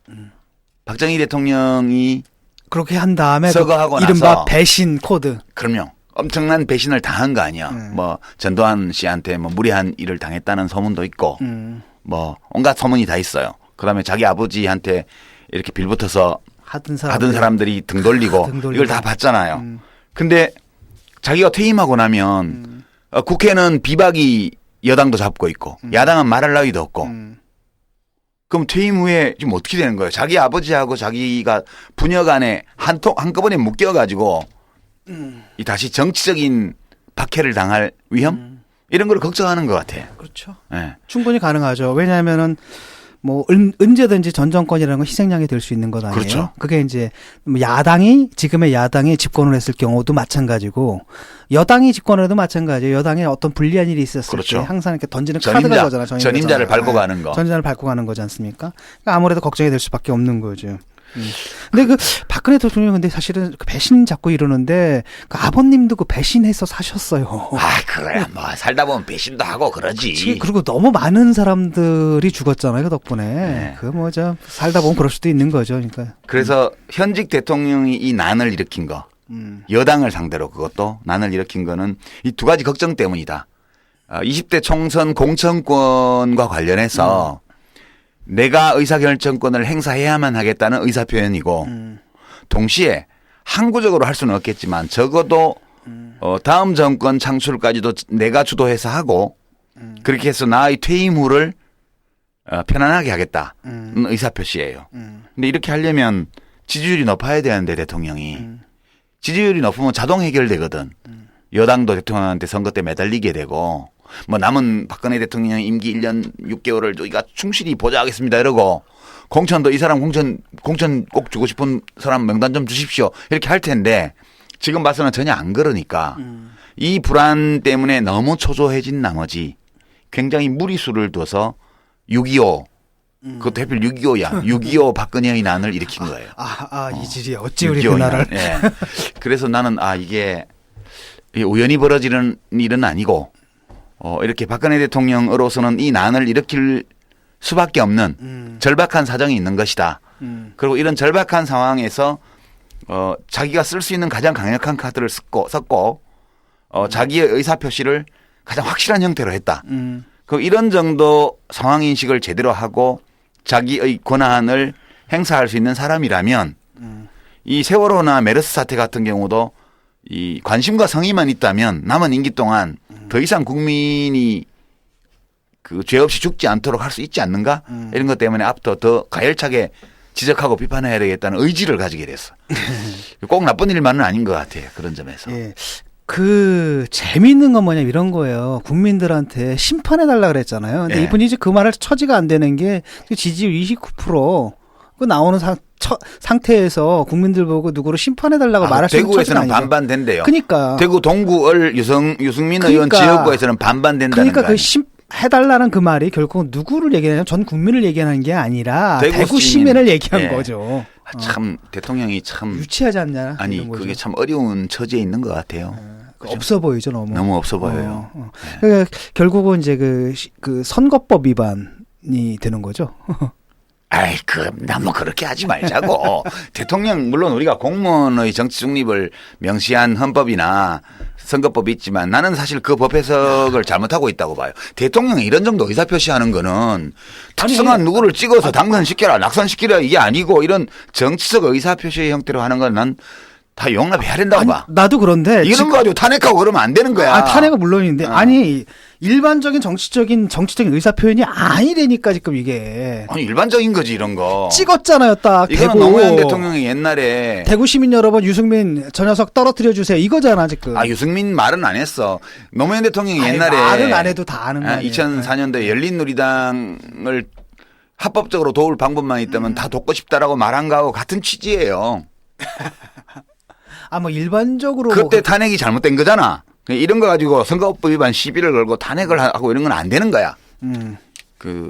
박정희 대통령이 그렇게 한 다음에 서거하고 이른바 나서 배신 코드. 그럼요. 엄청난 배신을 당한 거 아니야. 뭐 전두환 씨한테 뭐 무리한 일을 당했다는 소문도 있고, 뭐 온갖 소문이 다 있어요. 그다음에 자기 아버지한테 이렇게 빌붙어서 하던 사람들이 등 돌리고 이걸 다 봤잖아요. 근데 자기가 퇴임하고 나면 국회는 비박이 여당도 잡고 있고 야당은 말할 나위도 없고 그럼 퇴임 후에 지금 어떻게 되는 거예요? 자기 아버지하고 자기가 부녀 간에 한꺼번에 묶여가지고 이 다시 정치적인 박해를 당할 위험? 이런 걸 걱정하는 것 같아. 그렇죠. 네. 충분히 가능하죠. 왜냐하면은 뭐 언제든지 전 정권이라는 건 희생양이 될 수 있는 것 아니에요. 그렇죠. 그게 이제 지금의 야당이 집권을 했을 경우도 마찬가지고 여당이 집권을 해도 마찬가지예요. 여당에 어떤 불리한 일이 있었을 그렇죠. 때 항상 이렇게 던지는 카드가 거잖아요. 전임자를 밟고 가는 거. 전임자를 밟고 가는 거지 않습니까? 그러니까 아무래도 걱정이 될 수밖에 없는 거죠. 근데 그 박근혜 대통령 근데 사실은 그 배신 자꾸 이러는데 그 아버님도 그 배신해서 사셨어요. 그래. 뭐 살다 보면 배신도 하고 그러지. 그리고 너무 많은 사람들이 죽었잖아요. 그 덕분에. 네. 그 뭐 저 살다 보면 그럴 수도 있는 거죠. 그러니까. 그래서 현직 대통령이 이 난을 일으킨 거. 여당을 상대로 그것도 난을 일으킨 거는 이 두 가지 걱정 때문이다. 20대 총선 공천권과 관련해서 내가 의사결정권을 행사해야만 하겠다는 의사표현이고 동시에 항구적으로 할 수는 없겠지만 적어도 다음 정권 창출까지도 내가 주도해서 하고 그렇게 해서 나의 퇴임 후를 편안하게 하겠다는 의사표시예요. 근데 이렇게 하려면 지지율이 높아야 되는데 대통령이 지지율이 높으면 자동 해결되거든. 여당도 대통령한테 선거 때 매달리게 되고 뭐 남은 박근혜 대통령 임기 1년 6개월을 저희가 충실히 보좌하겠습니다 이러고 공천도 이 사람 공천 꼭 주고 싶은 사람 명단 좀 주십시오 이렇게 할 텐데 지금 봐서는 전혀 안 그러니까 이 불안 때문에 너무 초조해진 나머지 굉장히 무리수를 둬서 6.25 그것도 하필 6.25야. 6.25 박근혜의 난을 일으킨 거예요. 이질이 어찌 우리 그 나라를. 예. 그래서 나는 이게 우연히 벌어지는 일은 아니고 이렇게 박근혜 대통령으로서는 이 난을 일으킬 수밖에 없는 절박한 사정이 있는 것이다. 그리고 이런 절박한 상황에서 자기가 쓸 수 있는 가장 강력한 카드를 썼고 자기의 의사표시를 가장 확실한 형태로 했다. 그 이런 정도 상황 인식을 제대로 하고 자기의 권한을 행사할 수 있는 사람이라면 이 세월호나 메르스 사태 같은 경우도 이 관심과 성의만 있다면 남은 임기 동안 더 이상 국민이 그 죄 없이 죽지 않도록 할 수 있지 않는가 이런 것 때문에 앞으로 더 가열차게 지적하고 비판해야 되겠다는 의지를 가지게 됐어. 꼭 나쁜 일만은 아닌 것 같아요. 그런 점에서. 예. 그 재미있는 건 뭐냐 이런 거예요. 국민들한테 심판해달라 그랬잖아요. 근데 예. 이분이 이제 그 말을 처지가 안 되는 게 지지율 29% 그 나오는 상태에서 국민들 보고 누구를 심판해달라고 말할 수 있는 처지는 대구에서는 반반 된대요. 그러니까 대구 동구을 유승민 의원 그러니까, 지역구에서는 반반 된다는 그러니까 거 아니에요. 해달라는 그 말이 결국 누구를 얘기하냐면 전 국민을 얘기하는 게 아니라 대구 시민을 얘기한 예. 거죠. 참 대통령이 참 유치하지 않냐? 아니 이런 거죠. 그게 참 어려운 처지에 있는 것 같아요. 없어 보이죠, 너무. 너무 없어 보여요. 그러니까 결국은 이제 그 선거법 위반이 되는 거죠. 아이, 너무 그렇게 하지 말자고. 대통령, 물론 우리가 공무원의 정치 중립을 명시한 헌법이나 선거법이 있지만 나는 사실 그 법 해석을 잘못하고 있다고 봐요. 대통령이 이런 정도 의사표시하는 거는 특성한 누구를 찍어서 당선시켜라, 낙선시키라 이게 아니고 이런 정치적 의사표시의 형태로 하는 건 난 다 용납해야 된다고 봐. 나도 그런데. 이런 거 가지고 탄핵하고 그러면 안 되는 거야. 탄핵은 물론인데. 아니, 일반적인 정치적인 의사표현이 아니라니까 지금 이게. 아니, 일반적인 거지, 이런 거. 찍었잖아요, 딱. 이거는 대구. 노무현 대통령이 옛날에. 대구 시민 여러분, 유승민 저 녀석 떨어뜨려 주세요. 이거잖아, 지금. 유승민 말은 안 했어. 노무현 대통령이 옛날에. 말은 안 해도 다 아는 거 아니에요. 2004년도에 열린우리당을 합법적으로 도울 방법만 있다면 다 돕고 싶다라고 말한 거하고 같은 취지예요. 뭐 일반적으로. 그때 탄핵이 잘못된 거잖아. 이런 거 가지고 선거법 위반 시비를 걸고 탄핵을 하고 이런 건 안 되는 거야.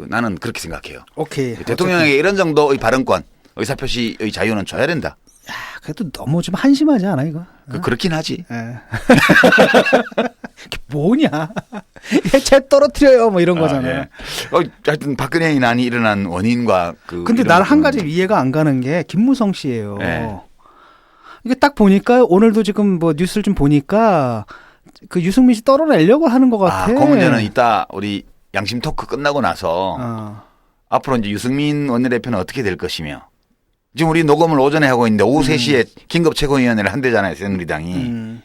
나는 그렇게 생각해요. 오케이. 대통령에게 이런 정도의 발언권, 의사표시의 자유는 줘야 된다. 야, 그래도 너무 좀 한심하지 않아, 이거? 그렇긴 하지. 뭐냐? 쟤 떨어뜨려요, 뭐 이런 거잖아요. 예. 하여튼 박근혜의 난이 일어난 원인과 근데 난 한 가지 이해가 안 가는 게 김무성 씨예요. 예. 이게 딱 보니까 오늘도 지금 뭐 뉴스를 좀 보니까 그 유승민 씨 떨어내려고 하는 것 같아. 그 문제는 이따 우리 양심 토크 끝나고 나서 앞으로 이제 유승민 원내대표는 어떻게 될 것이며 지금 우리 녹음을 오전에 하고 있는데 오후 3시에 긴급 최고위원회를 한대잖아요, 새누리당이.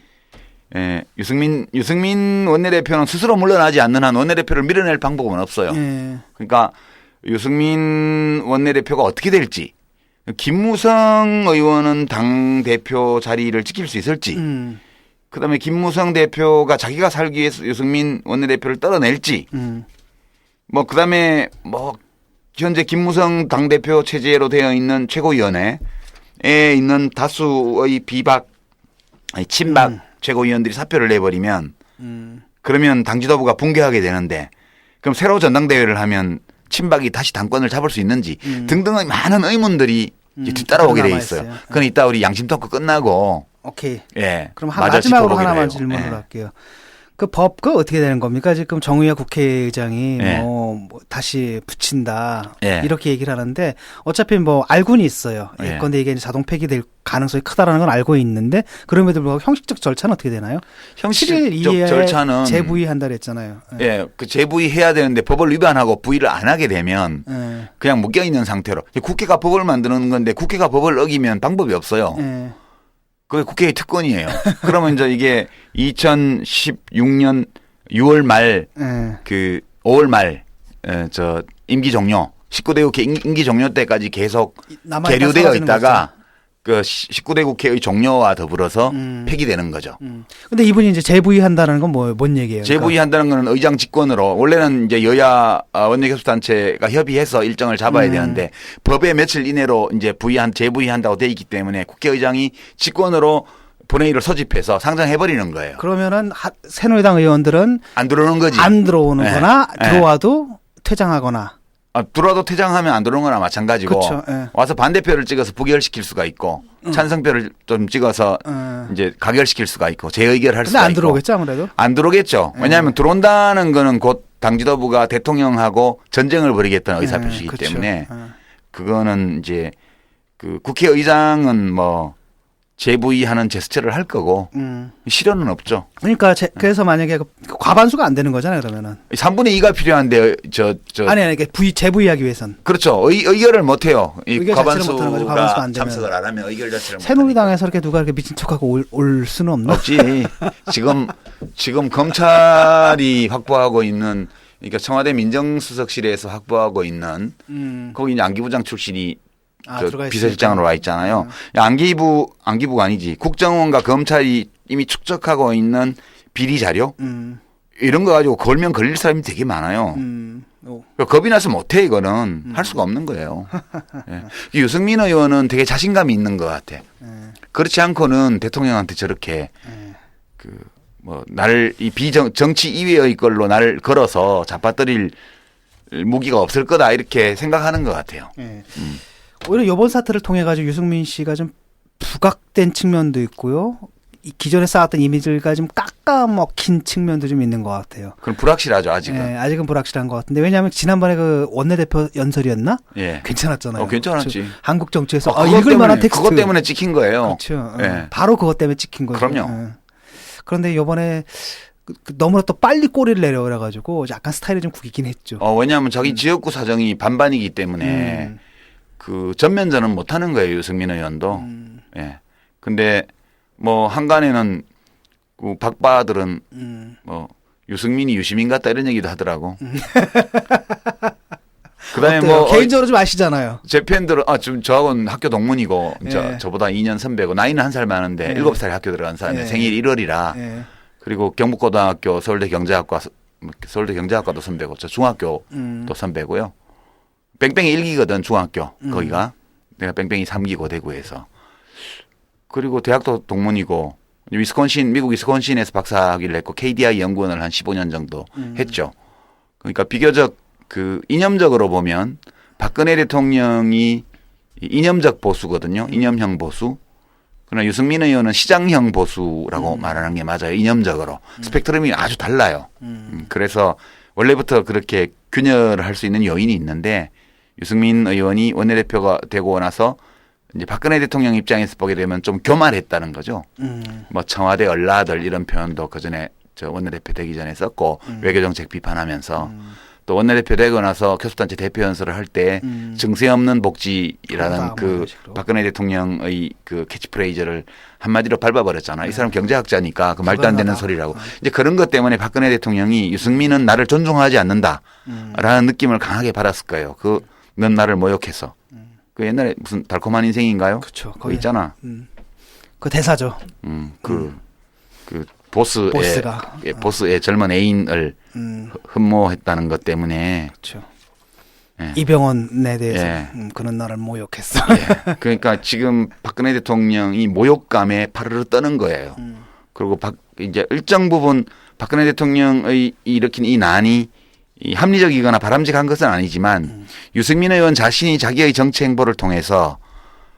예, 유승민 원내대표는 스스로 물러나지 않는 한 원내대표를 밀어낼 방법은 없어요. 그러니까 유승민 원내대표가 어떻게 될지, 김무성 의원은 당 대표 자리를 지킬 수 있을지, 그다음에 김무성 대표가 자기가 살기 위해서 유승민 원내대표를 떨어낼지, 그다음에 현재 김무성 당 대표 체제로 되어 있는 최고위원회에 있는 다수의 친박 최고위원들이 사표를 내버리면 그러면 당 지도부가 붕괴하게 되는데 그럼 새로 전당대회를 하면 친박이 다시 당권을 잡을 수 있는지 등등의 많은 의문들이 뒤따라오게 돼 있어요. 그건 이따 우리 양심 토크 끝나고. 오케이. 예. 그럼 마지막으로 하나만 질문을 할게요. 그 법 어떻게 되는 겁니까? 지금 정의화 국회의장이 뭐 다시 붙인다 이렇게 얘기를 하는데 어차피 뭐 알고는 있어요. 그런데 이게 자동 폐기될 가능성이 크다라는 건 알고 있는데 그럼에도 불구하고 형식적 절차는 어떻게 되나요? 형식적 절차는 재부의한다 그랬잖아요. 그 재부의해야 되는데 법을 위반하고 부의를 안 하게 되면 그냥 묶여 있는 상태로 국회가 법을 만드는 건데 국회가 법을 어기면 방법이 없어요. 그게 국회의 특권이에요. 그러면 이제 이게 2016년 6월 말, 5월 말, 임기 종료, 19대 국회 임기 종료 때까지 계속 계류되어 있다가 그 19대 국회의 종료와 더불어서 폐기되는 거죠. 근데 이분이 이제 재부의한다는 건 뭔 얘기예요? 재부의한다는 건 의장 직권으로 원래는 이제 여야 원내교섭단체가 협의해서 일정을 잡아야 되는데 법에 며칠 이내로 이제 재부의한다고 돼 있기 때문에 국회의장이 직권으로 본회의를 소집해서 상정해버리는 거예요. 그러면은 새누리당 의원들은 안 들어오는 거지. 안 들어오는 거나 들어와도 퇴장하거나. 들어와도 퇴장하면 안 들어오는 거나 마찬가지고 그쵸, 와서 반대표를 찍어서 부결시킬 수가 있고 찬성표를 좀 찍어서 이제 가결시킬 수가 있고 재의결할 수가 있고. 근데 안 들어오겠죠 아무래도? 안 들어오겠죠. 왜냐하면 들어온다는 거는 곧 당 지도부가 대통령하고 전쟁을 벌이겠다는 의사표시이기 때문에 그거는 이제 그 국회의장은 뭐 재부의하는 제스처를 할 거고 실효는 없죠. 그러니까 그래서 만약에 과반수가 안 되는 거잖아요, 그러면은. 3분의 2가 필요한데 아니 재부의하기 위해서는. 그렇죠. 의결을 못 해요. 과반수가 안 되면. 참석을 안 하면 의결 자체를 못. 새누리당에서 이렇게 누가 이렇게 미친 척하고 올 수는 없나? 없지. 지금 검찰이 확보하고 있는, 그러니까 청와대 민정수석실에서 확보하고 있는 거기 이제 안기부장 출신이 비서실장으로 와 있잖아요. 안기부가 아니지. 국정원과 검찰이 이미 축적하고 있는 비리 자료 이런 거 가지고 걸면 걸릴 사람이 되게 많아요. 그러니까 겁이 나서 못해 이거는 할 수가 없는 거예요. 유승민 의원은 되게 자신감이 있는 것 같아. 그렇지 않고는 대통령한테 저렇게 나를 이 정치 이외의 걸로 나를 걸어서 잡아뜨릴 무기가 없을 거다 이렇게 생각하는 것 같아요. 오히려 이번 사태를 통해 가지고 유승민 씨가 좀 부각된 측면도 있고요. 기존에 쌓았던 이미지가 좀 깎아먹힌 측면도 좀 있는 것 같아요. 그럼 불확실하죠 아직은. 예, 아직은 불확실한 것 같은데 왜냐하면 지난번에 그 원내대표 연설이었나? 예. 괜찮았잖아요. 괜찮았지. 한국 정치에서 그것 읽을 만한 때문에, 텍스트. 그것 때문에 찍힌 거예요. 그렇죠. 예. 바로 그것 때문에 찍힌 거죠. 그럼요. 예. 그런데 이번에 너무나 또 빨리 꼬리를 내려 그래가지고 약간 스타일이 좀 구기긴 했죠. 왜냐하면 자기 지역구 사정이 반반이기 때문에 그 전면전은 못 하는 거예요 유승민 의원도. 예. 근데 뭐 한간에는 그 박바들은 뭐 유승민이 유시민 같다 이런 얘기도 하더라고. 그다음에 어때요? 뭐 개인적으로 좀 아시잖아요. 제 팬들은 지금 저하고는 학교 동문이고 예. 저보다 2년 선배고 나이는 1살 많은데 예. 7살에 학교 들어간 사람이 예. 생일 1월이라 예. 그리고 경북고등학교 서울대 경제학과도 선배고 저 중학교도 선배고요. 뺑뺑이 1기거든 중학교 거기가. 내가 뺑뺑이 3기고 대구에서. 그리고 대학도 동문이고 미국 위스콘신에서 박사학위를 했고 KDI 연구원을 한 15년 정도 했죠. 그러니까 비교적 그 이념적으로 보면 박근혜 대통령이 이념적 보수거든요. 이념형 보수. 그러나 유승민 의원은 시장형 보수라고 말하는 게 맞아요. 이념적으로. 스펙트럼이 아주 달라요. 그래서 원래부터 그렇게 균열을 할 수 있는 요인이 있는데 유승민 의원이 원내대표가 되고 나서 이제 박근혜 대통령 입장에서 보게 되면 좀 교만했다는 거죠. 뭐 청와대 얼라들 이런 표현도 그 전에 저 원내대표 되기 전에 썼고 외교정책 비판하면서 또 원내대표 되고 나서 교섭단체 대표 연설을 할 때 증세 없는 복지라는 그 박근혜 대통령의 그 캐치프레이즈를 한마디로 밟아버렸잖아. 이 사람 경제학자니까 그 말도 안 되는 소리라고. 이제 그런 것 때문에 박근혜 대통령이 유승민은 나를 존중하지 않는다라는 느낌을 강하게 받았을 거예요. 넌 나를 모욕해서. 그 옛날에 무슨 달콤한 인생인가요? 그렇죠. 그거 있잖아. 그 대사죠. 그 보스의 젊은 애인을 흠모했다는 것 때문에. 그렇죠. 예. 이병헌에 대해서 예. 그는 나를 모욕했어. 예. 그러니까 지금 박근혜 대통령이 모욕감에 파르르 떠는 거예요. 그리고 이제 일정 부분 박근혜 대통령의 일으킨 이 난이 이 합리적이거나 바람직한 것은 아니지만 유승민 의원 자신이 자기의 정치 행보를 통해서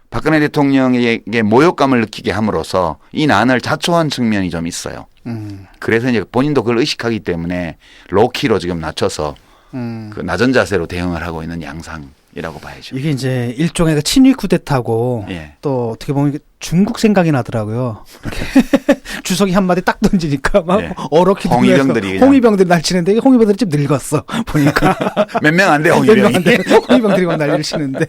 박근혜 대통령에게 모욕감을 느끼게 함으로써 이 난을 자초한 측면이 좀 있어요. 그래서 이제 본인도 그걸 의식하기 때문에 로키로 지금 낮춰서 그 낮은 자세로 대응을 하고 있는 양상이라고 봐야죠. 이게 이제 일종의 그 친위 쿠데타고 예. 또 어떻게 보면 중국 생각이 나더라고요. 주석이 한마디 딱 던지니까 막 예. 어렵게 홍위병들이 날치는데 홍위병들이 좀 늙었어 보니까. 몇 명 안 돼 몇 명 안 홍위병이. 돼. 홍위병들이 막 난리를 치는데.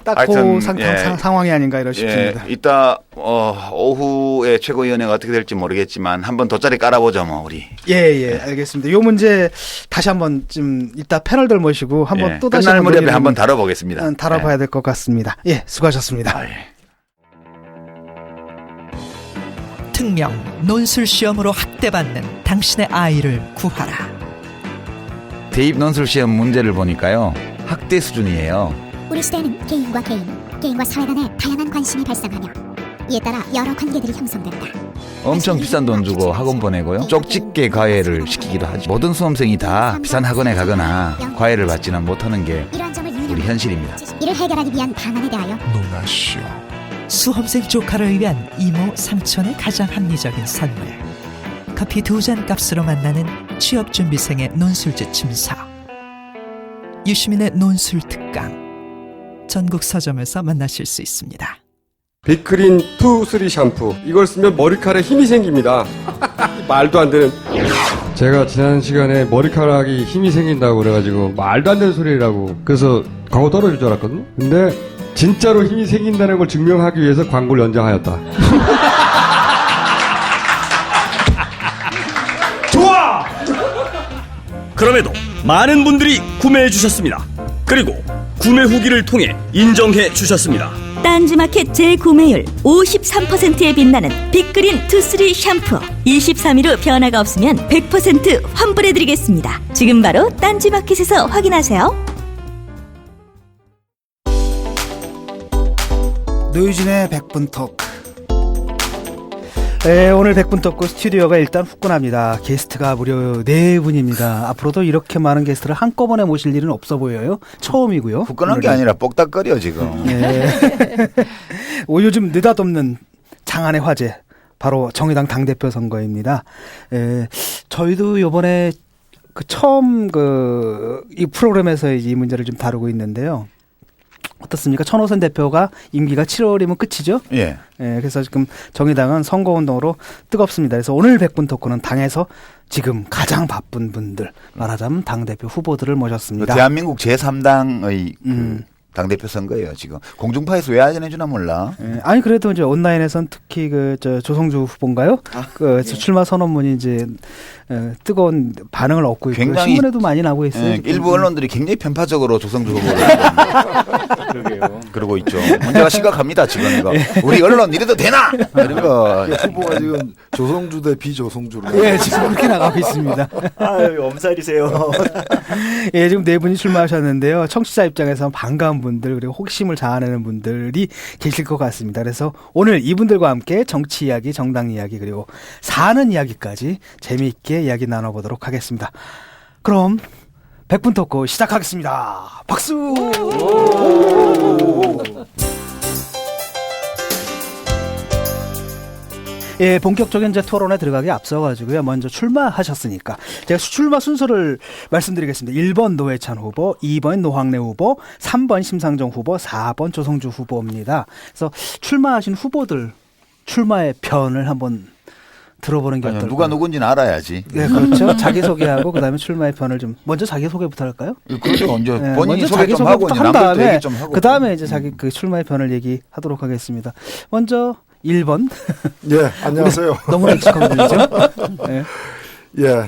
딱 그 하여튼, 상황이 아닌가 이런 싶습니다. 이따 오후에 최고위원회가 어떻게 될지 모르겠지만 한번 돗자리 깔아보죠 뭐 우리. 예, 알겠습니다. 이 문제 다시 한번 좀 이따 패널들 모시고 한번 또 다시 끝날 무렵에 한번 다뤄보겠습니다. 다뤄봐야 될 것 같습니다. 예, 수고하셨습니다. 특명 논술 시험으로 학대받는 당신의 아이를 구하라. 대입 논술 시험 문제를 보니까요 학대 수준이에요. 우리 시대에는 개인과 사회 간의 다양한 관심이 발생하며 이에 따라 여러 관계들이 형성된다. 엄청 비싼 돈 주고 학원 보내고요. 쪽집게 과외를 시키기도 하죠. 모든 수험생이 다 비싼 학원에 가거나 과외를 받지는 못하는 게 우리 현실입니다. 이를 해결하기 위한 방안에 대하여 논하시오. 수험생 조카를 위한 이모 삼촌의 가장 합리적인 선물. 커피 2잔 값으로 만나는 취업준비생의 논술지 침사. 유시민의 논술 특강. 전국 서점에서 만나실 수 있습니다. 빅그린 2, 3 샴푸. 이걸 쓰면 머리카락에 힘이 생깁니다. 말도 안 되는. 제가 지난 시간에 머리카락이 힘이 생긴다고 그래가지고 말도 안 되는 소리라고 그래서 광고 떨어질 줄 알았거든요. 근데 진짜로 힘이 생긴다는 걸 증명하기 위해서 광고를 연장하였다. 좋아! 그럼에도 많은 분들이 구매해 주셨습니다. 그리고 구매 후기를 통해 인정해 주셨습니다. 딴지마켓 재구매율 53%에 빛나는 빅그린 투쓰리 샴푸 23일 후 변화가 없으면 100% 환불해드리겠습니다. 지금 바로 딴지마켓에서 확인하세요. 노유진의 100분 토크. 네, 오늘 100분 토크 스튜디오가 일단 후끈합니다. 게스트가 무려 4분입니다. 앞으로도 이렇게 많은 게스트를 한꺼번에 모실 일은 없어 보여요. 처음이고요. 후끈한 게 아니라 뻑닥거려 지금. 네. 요즘 느닷없는 장안의 화제 바로 정의당 당대표 선거입니다. 저희도 이번에 처음 이 프로그램에서 이 문제를 좀 다루고 있는데요. 어떻습니까? 천호선 대표가 임기가 7월이면 끝이죠? 예. 그래서 지금 정의당은 선거운동으로 뜨겁습니다. 그래서 오늘 100분 토크는 당에서 지금 가장 바쁜 분들, 말하자면 당대표 후보들을 모셨습니다. 대한민국 제3당의 당대표 선거예요, 지금. 공중파에서 왜 안 해주나 몰라. 아니, 그래도 이제 온라인에선 특히 조성주 후보인가요? 출마 선언문이 이제 뜨거운 반응을 얻고 있고 굉장히 신문에도 많이 나오고 있어요. 일부 언론들이 굉장히 편파적으로 조성주 후보를 그러고 있죠. 문제가 심각합니다, 지금 이거. 우리 언론 이래도 되나? 이런 거. 후보가 지금 조성주 대 비조성주로. 예, 지금 그렇게 나가고 있습니다. 아유, 엄살이세요. 예, 지금 네 분이 출마하셨는데요. 청취자 입장에서 반가운 분들 그리고 호기심을 자아내는 분들이 계실 것 같습니다. 그래서 오늘 이분들과 함께 정치 이야기, 정당 이야기 그리고 사는 이야기까지 재미있게 이야기 나눠보도록 하겠습니다. 그럼 100분 토크 시작하겠습니다. 박수! 예, 본격적인 이제 토론에 들어가기 앞서가지고요. 먼저 출마하셨으니까 제가 출마 순서를 말씀드리겠습니다. 1번 노회찬 후보, 2번 노황래 후보, 3번 심상정 후보, 4번 조성주 후보입니다. 그래서 출마하신 후보들 출마의 편을 한번 들어보는 게 어떨까요? 누가 누군지는 알아야지. 네, 그렇죠. 자기소개하고 그다음에 출마의 편을 좀 먼저 자기소개부터 할까요? 그렇죠. 먼저 네, 본인이 먼저 소개 좀 하고 한 남들도 다음에 얘기 좀 하고. 그다음에 이제 자기 출마의 편을 얘기하도록 하겠습니다. 먼저 1번. 예, 안녕하세요. 너무 익숙한 분이죠? 네. 예,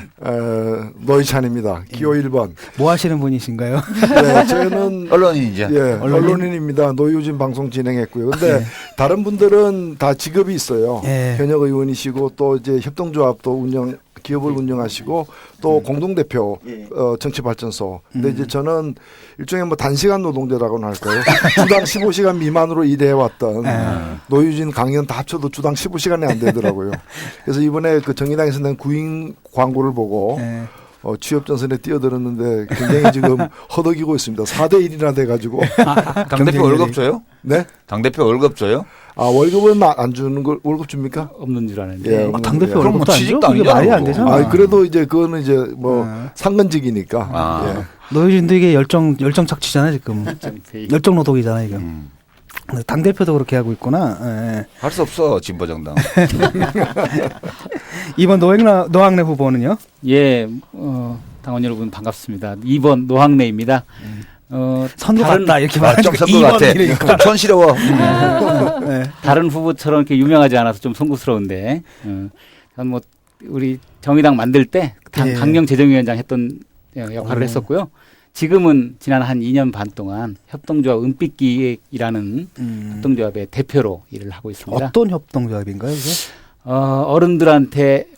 노희찬입니다. 기호 1번. 뭐 하시는 분이신가요? 네, 저는 언론인이죠. 예, 언론인입니다. 노유진 방송 진행했고요. 근데 다른 분들은 다 직업이 있어요. 현역 의원이시고 또 이제 협동조합도 기업을 운영하시고 또 공동대표 정치발전소. 근데 이제 저는 일종의 뭐 단시간 노동자라고는 할까요? 주당 15시간 미만으로 일해왔던 노유진 강연 다 합쳐도 주당 15시간이 안 되더라고요. 그래서 이번에 그 정의당에서 낸 구인 광고를 보고 취업 전선에 뛰어들었는데 굉장히 지금 허덕이고 있습니다. 4대 1이나 돼가지고. 당대표 월급 줘요? 네? 당대표 월급 줘요? 월급은 안 주는 걸 월급 줍니까? 없는 줄 아는데. 예, 당대표 월급도 안 줘? 이게 말이 안 되잖아. 그래도 이제 그거는 이제 뭐 상근직이니까. 예. 노유진도 이게 열정 착취잖아 지금. 열정 노동이잖아 이거. 당대표도 그렇게 하고 있구나. 예. 할 수 없어 진보정당. 이번 노황래 후보는요? 예, 당원 여러분 반갑습니다. 2번 노황래입니다. 선거 같다 이렇게 말하니까 좀 선거 같아. 좀 촌스러워. 다른 후보처럼 이렇게 유명하지 않아서 좀 송구스러운데, 뭐 우리 정의당 만들 때 강령 재정위원장 했던 역할을 했었고요. 지금은 지난 한 2년 반 동안 협동조합 은빛기획이라는 협동조합의 대표로 일을 하고 있습니다. 어떤 협동조합인가요, 이게? 어른들한테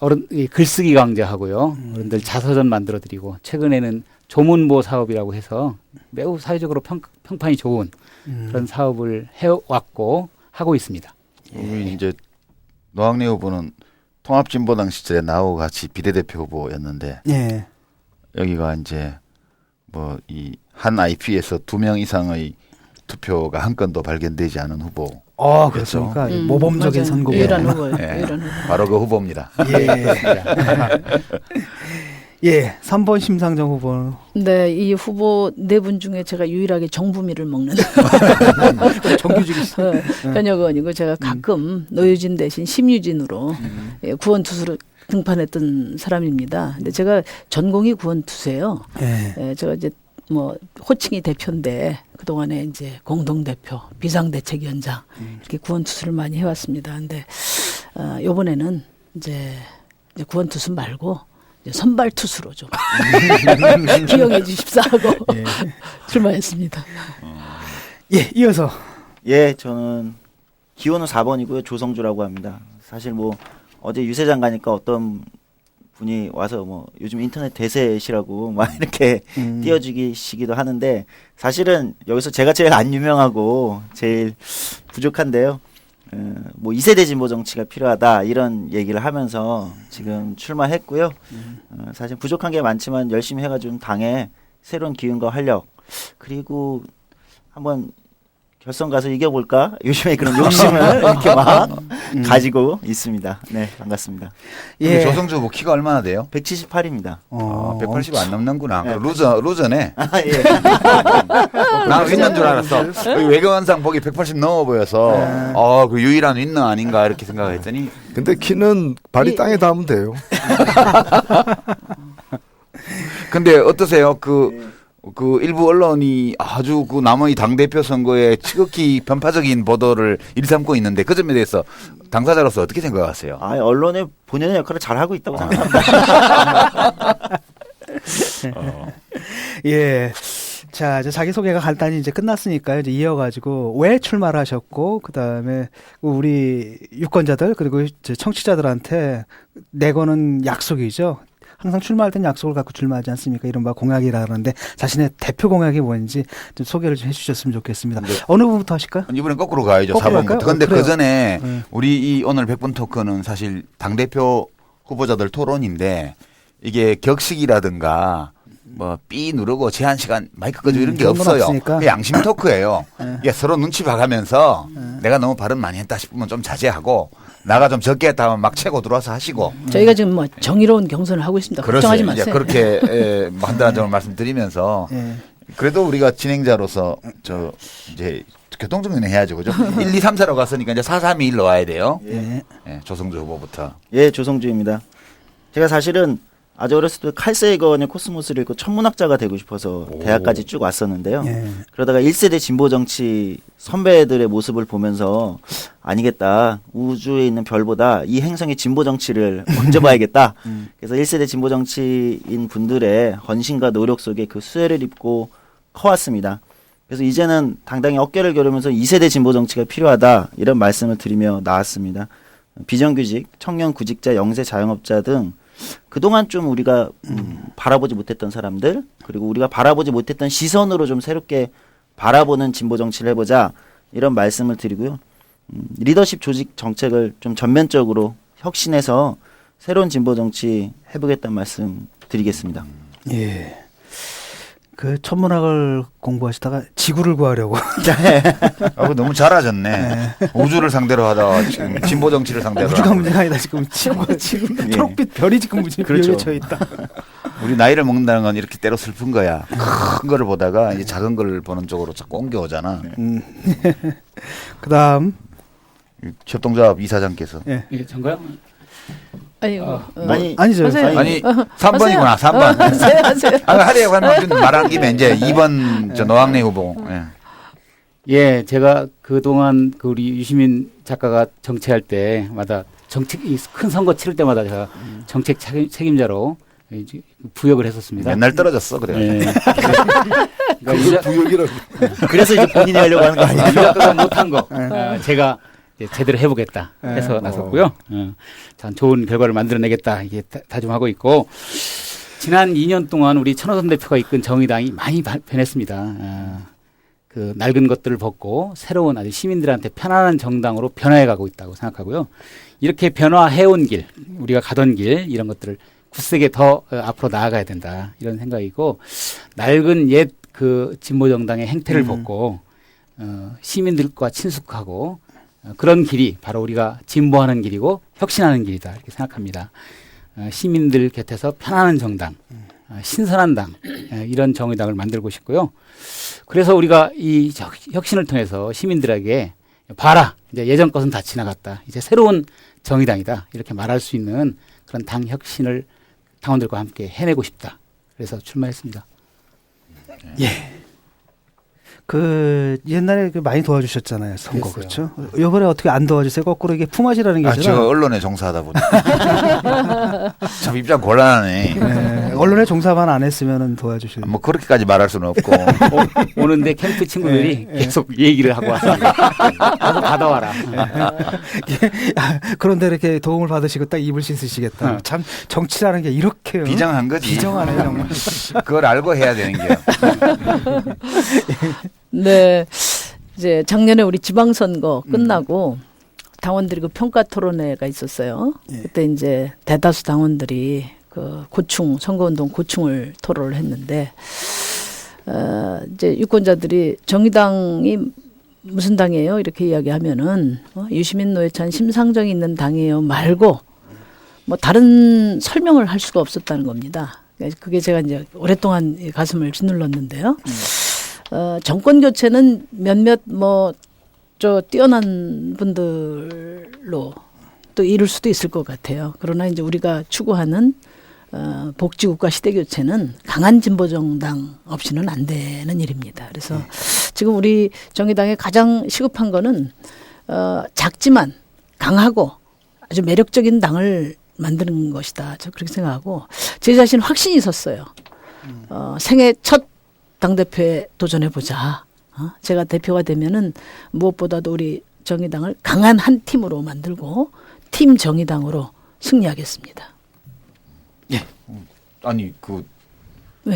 글쓰기 강좌하고요. 어른들 자서전 만들어드리고 최근에는 조문보 사업이라고 해서 매우 사회적으로 평판이 좋은 그런 사업을 해왔고 하고 있습니다. 우리 이제 노황래 후보는 통합진보당 시절에 나하고 같이 비례대표 후보였는데 여기가 이제 뭐 이 한 IP에서 2명 이상의 투표가 한 건도 발견되지 않은 후보. 그렇습니까? 모범적인 선거구. 유일한 후보예요. 바로 그 후보입니다. 예, 3번 심상정 후보. 네, 이 후보 네 분 중에 제가 유일하게 정부미를 먹는 정규직이 현역 의원이고 제가 가끔 노유진 대신 심유진으로 구원투수로 등판했던 사람입니다. 근데 제가 전공이 구원투수예요. 제가 이제 뭐 호칭이 대표인데 그동안에 이제 공동대표, 비상대책위원장 이렇게 구원투수를 많이 해왔습니다. 근데 이번에는 이제 구원투수 말고 선발 투수로 좀 기용해 주십사 하고 출마했습니다. 예, 이어서 저는 기호는 4번이고요. 조성주라고 합니다. 사실 뭐 어제 유세장 가니까 어떤 분이 와서 뭐 요즘 인터넷 대세시라고 막 이렇게 띄워주시기도 하는데 사실은 여기서 제가 제일 안 유명하고 제일 부족한데요. 뭐 2세대 진보 정치가 필요하다 이런 얘기를 하면서 지금 출마했고요. 사실 부족한 게 많지만 열심히 해가지고 당에 새로운 기운과 활력 그리고 한번 결선 가서 이겨볼까? 요즘에 그런 욕심을 이렇게 막 가지고 있습니다. 네, 반갑습니다. 근데 조성주 후보 키가 얼마나 돼요? 178입니다. 180 안 넘는구나. 네. 루저네. 예. 나는 윈너인 줄 알았어. 외교관상 보기 180 넘어 보여서 그 유일한 윈너 아닌가 이렇게 생각했더니. 근데 키는 발이 땅에 닿으면 돼요. 근데 어떠세요? 그 일부 언론이 아주 그 남의 당대표 선거에 지극히 편파적인 보도를 일삼고 있는데 그 점에 대해서 당사자로서 어떻게 생각하세요? 언론의 본연의 역할을 잘 하고 있다고 생각합니다. 예. 자, 이제 자기소개가 간단히 이제 끝났으니까요. 이제 이어가지고 왜 출마를 하셨고, 그 다음에 우리 유권자들, 그리고 이제 청취자들한테 내거는 약속이죠. 항상 출마할 땐 약속을 갖고 출마하지 않습니까? 이른바 공약이라 그러는데 자신의 대표 공약이 뭔지 좀 소개를 좀 해주셨으면 좋겠습니다. 네. 어느 부분부터 하실까요? 이번엔 거꾸로 가야죠. 4번부터. 근데 그 전에 우리 이 오늘 100분 토크는 사실 당대표 후보자들 토론인데 이게 격식이라든가 뭐 삐 누르고 제한 시간 마이크 끄고 이런 게 없어요. 양심 토크예요. 이게 서로 눈치 봐가면서 내가 너무 발언 많이 했다 싶으면 좀 자제하고 나가 좀 적게 했다 하면 막 채고 들어와서 하시고. 저희가 지금 뭐 정의로운 경선을 하고 있습니다. 걱정하지 마세요. 이제 그렇게 한다는 점을 말씀드리면서 그래도 우리가 진행자로서 이제 교통정리는 해야죠. 그죠? 1, 2, 3, 4로 갔으니까 이제 4, 3, 2, 1로 와야 돼요. 조성주 후보부터. 예, 조성주입니다. 제가 사실은 아주 어렸을 때 칼 세이건의 코스모스를 읽고 천문학자가 되고 싶어서 대학까지 쭉 왔었는데요. 그러다가 1세대 진보 정치 선배들의 모습을 보면서 아니겠다. 우주에 있는 별보다 이 행성의 진보 정치를 먼저 봐야겠다. 그래서 1세대 진보 정치인 분들의 헌신과 노력 속에 그 수혜를 입고 커왔습니다. 그래서 이제는 당당히 어깨를 겨루면서 2세대 진보 정치가 필요하다. 이런 말씀을 드리며 나왔습니다. 비정규직, 청년 구직자, 영세 자영업자 등 그동안 좀 우리가 바라보지 못했던 사람들, 그리고 우리가 바라보지 못했던 시선으로 좀 새롭게 바라보는 진보 정치를 해보자, 이런 말씀을 드리고요. 리더십 조직 정책을 좀 전면적으로 혁신해서 새로운 진보 정치 해보겠다는 말씀 드리겠습니다. 예. 그 천문학을 공부하시다가 지구를 구하려고. 너무 잘하셨네. 우주를 상대로 하다가 지금 진보 정치를 상대로. 우주가 문제가 아니다. 지금 지금 초록빛 별이 지금 비어쳐 있다. 우리 나이를 먹는다는 건 이렇게 때로 슬픈 거야. 큰 거를 보다가 이제 작은 거를 보는 쪽으로 자꾸 옮겨오잖아. 그다음 협동조합 이사장께서. 예, 전가요? 아니죠. 아니 3번이구나. 3번. 하세요. 하려고 하면 말한 김에 이제 2번 노학래 후보. 예, 제가 그동안 그 우리 유시민 작가가 정치할 때마다 큰 선거 치를 때마다 제가 정책 책임자로 부역을 했었습니다. 맨날 떨어졌어, 그래. 네. 부역이라고. 그래서 이제 본인이 하려고 하는 거 아니에요? 작가가 못한 거 제가 제대로 해보겠다 해서 나섰고요. 참 좋은 결과를 만들어내겠다 이게 다짐하고 있고, 지난 2년 동안 우리 천호선 대표가 이끈 정의당이 많이 변했습니다. 그 낡은 것들을 벗고 새로운 아주 시민들한테 편안한 정당으로 변화해가고 있다고 생각하고요. 이렇게 변화해온 길, 우리가 가던 길, 이런 것들을 굳세게 더 앞으로 나아가야 된다, 이런 생각이고, 낡은 옛 그 진보 정당의 행태를 벗고 시민들과 친숙하고 그런 길이 바로 우리가 진보하는 길이고 혁신하는 길이다, 이렇게 생각합니다. 시민들 곁에서 편안한 정당, 신선한 당, 이런 정의당을 만들고 싶고요. 그래서 우리가 이 혁신을 통해서 시민들에게 봐라, 이제 예전 것은 다 지나갔다, 이제 새로운 정의당이다, 이렇게 말할 수 있는 그런 당 혁신을 당원들과 함께 해내고 싶다. 그래서 출마했습니다. 예. 그 옛날에 많이 도와주셨잖아요, 선거. 그렇죠? 이번에 어떻게 안 도와주세요? 거꾸로 이게 품앗이라는 게 있잖아요. 제가 언론에 종사하다 보니까 참 입장 곤란하네. 네, 언론에 종사만 안 했으면 도와주실. 뭐 그렇게까지 말할 수는 없고. 오는데 캠프 친구들이 계속 얘기를 하고 왔습니다. 가서 받아와라. 그런데 이렇게 도움을 받으시고 딱 입을 씻으시겠다. 참 정치라는 게 이렇게 비정한 거지. 비정하네 정말. 그걸 알고 해야 되는 게. 네, 이제 작년에 우리 지방선거 끝나고 당원들이 그 평가 토론회가 있었어요. 그때 이제 대다수 당원들이 그 선거운동 고충을 토론을 했는데, 이제 유권자들이 정의당이 무슨 당이에요? 이렇게 이야기하면은 유시민, 노회찬, 심상정이 있는 당이에요 말고 뭐 다른 설명을 할 수가 없었다는 겁니다. 그게 제가 이제 오랫동안 가슴을 짓눌렀는데요. 정권 교체는 몇몇 뛰어난 분들로 또 이룰 수도 있을 것 같아요. 그러나 이제 우리가 추구하는 복지국가 시대 교체는 강한 진보 정당 없이는 안 되는 일입니다. 그래서 지금 우리 정의당에 가장 시급한 거는 작지만 강하고 아주 매력적인 당을 만드는 것이다. 저 그렇게 생각하고 제 자신 확신이 있었어요. 생애 첫 당대표에 도전해보자. 제가 대표가 되면은 무엇보다도 우리 정의당을 강한 한 팀으로 만들고 팀 정의당으로 승리하겠습니다. 예. 아니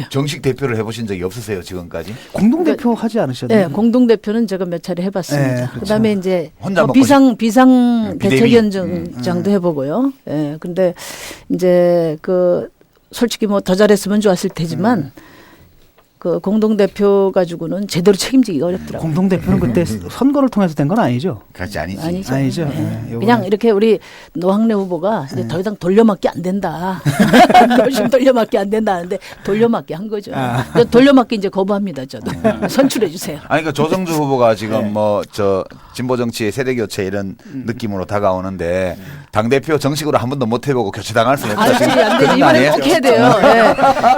정식 대표를 해보신 적이 없으세요 지금까지? 공동대표 하지 않으셨나요? 네, 공동대표는 제가 몇 차례 해봤습니다. 네, 그렇죠. 그다음에 이제 혼자 비상 대책위원장도 해보고요. 예, 근데 이제 솔직히 더 잘했으면 좋았을 테지만. 그 공동대표 가지고는 제대로 책임지기가 어렵더라고요. 공동대표는 그때 선거를 통해서 된 건 아니죠? 그렇지 아니죠. 네. 그냥 이렇게 우리 노학래 후보가 이제 더 이상 돌려막기 안 된다. 열심히 돌려막기 안 된다 하는데 돌려막기 한 거죠. 돌려막기 이제 거부합니다. 저도. 선출해 주세요. 아니 그러니까 조성주 후보가 지금 진보 정치의 세대 교체 이런 느낌으로 다가오는데 당 대표 정식으로 한 번도 못 해보고 교체 당할 수는 없다. 안 돼. 이번에 꼭 해야 돼요. 네.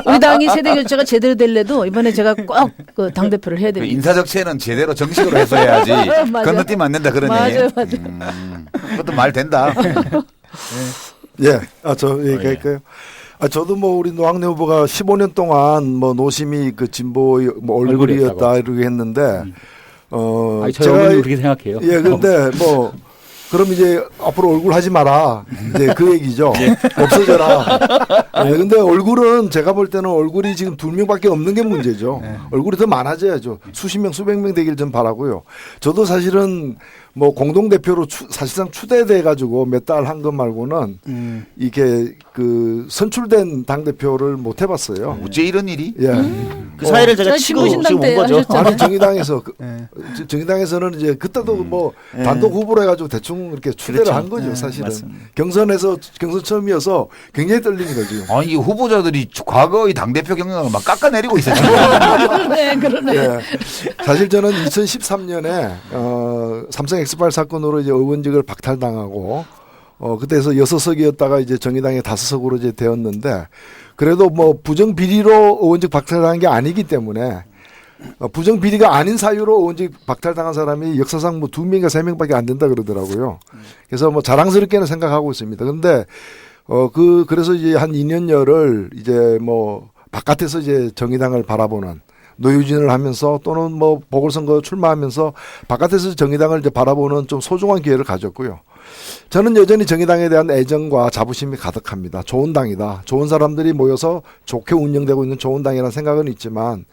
우리 당이 세대 교체가 제대로 될래도 이번에 제가 꼭 당 대표를 해야 됩니다. 인사 적체는 제대로 정식으로 해서 해야지. 건너뛰면 안 된다 그런 얘기. 맞아요. 그것도 말 된다. 예, 저 얘기할까요? 저도 우리 노학래 후보가 15년 동안 노심이 진보 얼굴이었다 이렇게 했는데 제가 그렇게 생각해요. 예, 근데 그럼 이제 앞으로 얼굴 하지 마라. 이제 그 얘기죠. 없어져라. 근데 얼굴은 제가 볼 때는 얼굴이 지금 2명밖에 없는 게 문제죠. 얼굴이 더 많아져야죠. 수십 명, 수백 명 되길 좀 바라고요. 저도 사실은 공동대표로 사실상 추대돼 가지고 몇 달 한 것 말고는 이게 선출된 당대표를 못 해봤어요. 어째 이런 일이? 예. 그 사회를 제가 치고 지금 온 거죠. 아니, 정의당에서는 이제 그때도 단독 후보로 해가지고 대충 이렇게 추대를 한 거죠, 사실은. 맞습니다. 경선 처음이어서 굉장히 떨리는 거죠. 아니, 후보자들이 과거의 당대표 경력을 막 깎아내리고 있어요. 그러네. 예. 사실 저는 2013년에 삼성 엑스파일 사건으로 이제 의원직을 박탈당하고 그때에서 6석이었다가 이제 정의당에 5석으로 이제 되었는데 그래도 부정 비리로 의원직 박탈당한 게 아니기 때문에 부정 비리가 아닌 사유로 의원직 박탈당한 사람이 역사상 2명인가 3명밖에 안 된다 그러더라고요. 그래서 자랑스럽게는 생각하고 있습니다. 근데 그래서 이제 한 2년여를 이제 바깥에서 이제 정의당을 바라보는 노유진을 하면서 또는 보궐선거 출마하면서 바깥에서 정의당을 이제 바라보는 좀 소중한 기회를 가졌고요. 저는 여전히 정의당에 대한 애정과 자부심이 가득합니다. 좋은 당이다. 좋은 사람들이 모여서 좋게 운영되고 있는 좋은 당이라는 생각은 있지만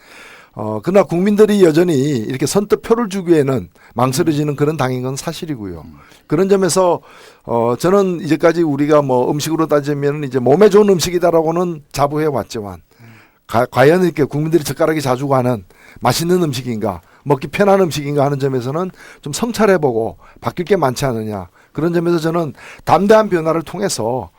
그러나 국민들이 여전히 이렇게 선뜻 표를 주기에는 망설여지는 그런 당인 건 사실이고요. 그런 점에서 저는 이제까지 우리가 음식으로 따지면 이제 몸에 좋은 음식이다라고는 자부해 왔지만 과연 이렇게 국민들이 젓가락이 자주 가는 맛있는 음식인가, 먹기 편한 음식인가 하는 점에서는 좀 성찰해보고 바뀔 게 많지 않느냐. 그런 점에서 저는 담대한 변화를 통해서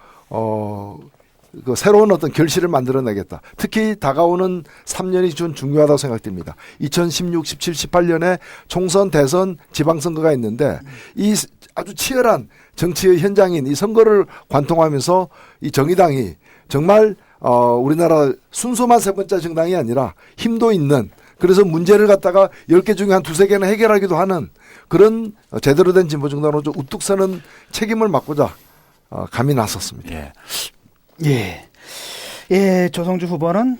새로운 어떤 결실을 만들어내겠다. 특히 다가오는 3년이 좀 중요하다고 생각됩니다. 2016, 17, 18년에 총선, 대선, 지방선거가 있는데 이 아주 치열한 정치의 현장인 이 선거를 관통하면서 이 정의당이 정말 우리나라 순수만 세 번째 정당이 아니라 힘도 있는 그래서 문제를 갖다가 10개 중에 한 2-3개는 해결하기도 하는 그런 제대로 된 진보 정당으로 좀 우뚝 서는 책임을 맡고자 감히 나섰습니다. 예, 조성주 후보는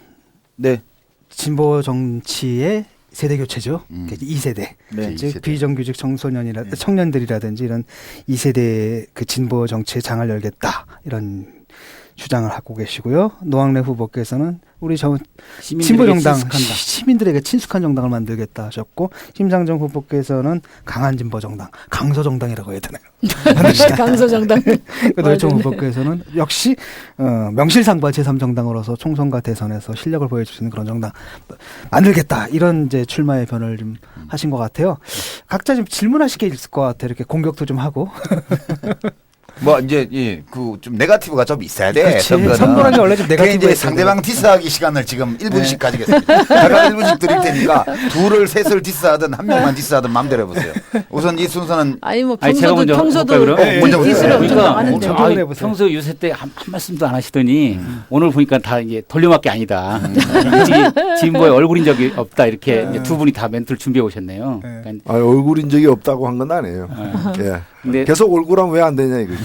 진보 정치의 세대 교체죠. 2세대. 즉 비정규직 청년들이라든지 이런 2세대 진보 정치의 장을 열겠다. 이런 주장을 하고 계시고요. 노왕래 후보께서는 우리 시민들에게 진보정당 친숙한 당. 시민들에게 친숙한 정당을 만들겠다 하셨고 심상정 후보께서는 강한 진보정당, 강소정당이라고 해야 되나요? 강소정당. 노회찬 후보께서는 역시 명실상부한 제3정당으로서 총선과 대선에서 실력을 보여줄 수 있는 그런 정당 만들겠다 이런 이제 출마의 변을 좀 하신 것 같아요. 각자 좀 질문하실 게 있을 것 같아요. 이렇게 공격도 좀 하고. 뭐 이제 그 좀 네거티브가 좀 있어야 돼. 선거라는 게 원래 좀 네거티브. 이제 상대방 디스하기 시간을 지금 1분씩 가지겠습니다. 제가 1분씩 드릴 테니까 둘을 셋을 디스하든 한 명만 디스하든 마음대로 해보세요. 우선 이 순서는 아니 뭐 제가 먼저 평소도 먼저 디스를 엄청 당하는데. 그러니까 평소 유세 때 한 말씀도 안 하시더니 오늘 보니까 다 이게 돌려막기 아니다. 진보에 얼굴인 적이 없다 이렇게 이제 두 분이 다 멘트를 준비해 오셨네요. 그러니까 얼굴인 적이 없다고 한 건 아니에요. 예. 근데 계속 얼굴하면 왜 안 되냐 이거죠.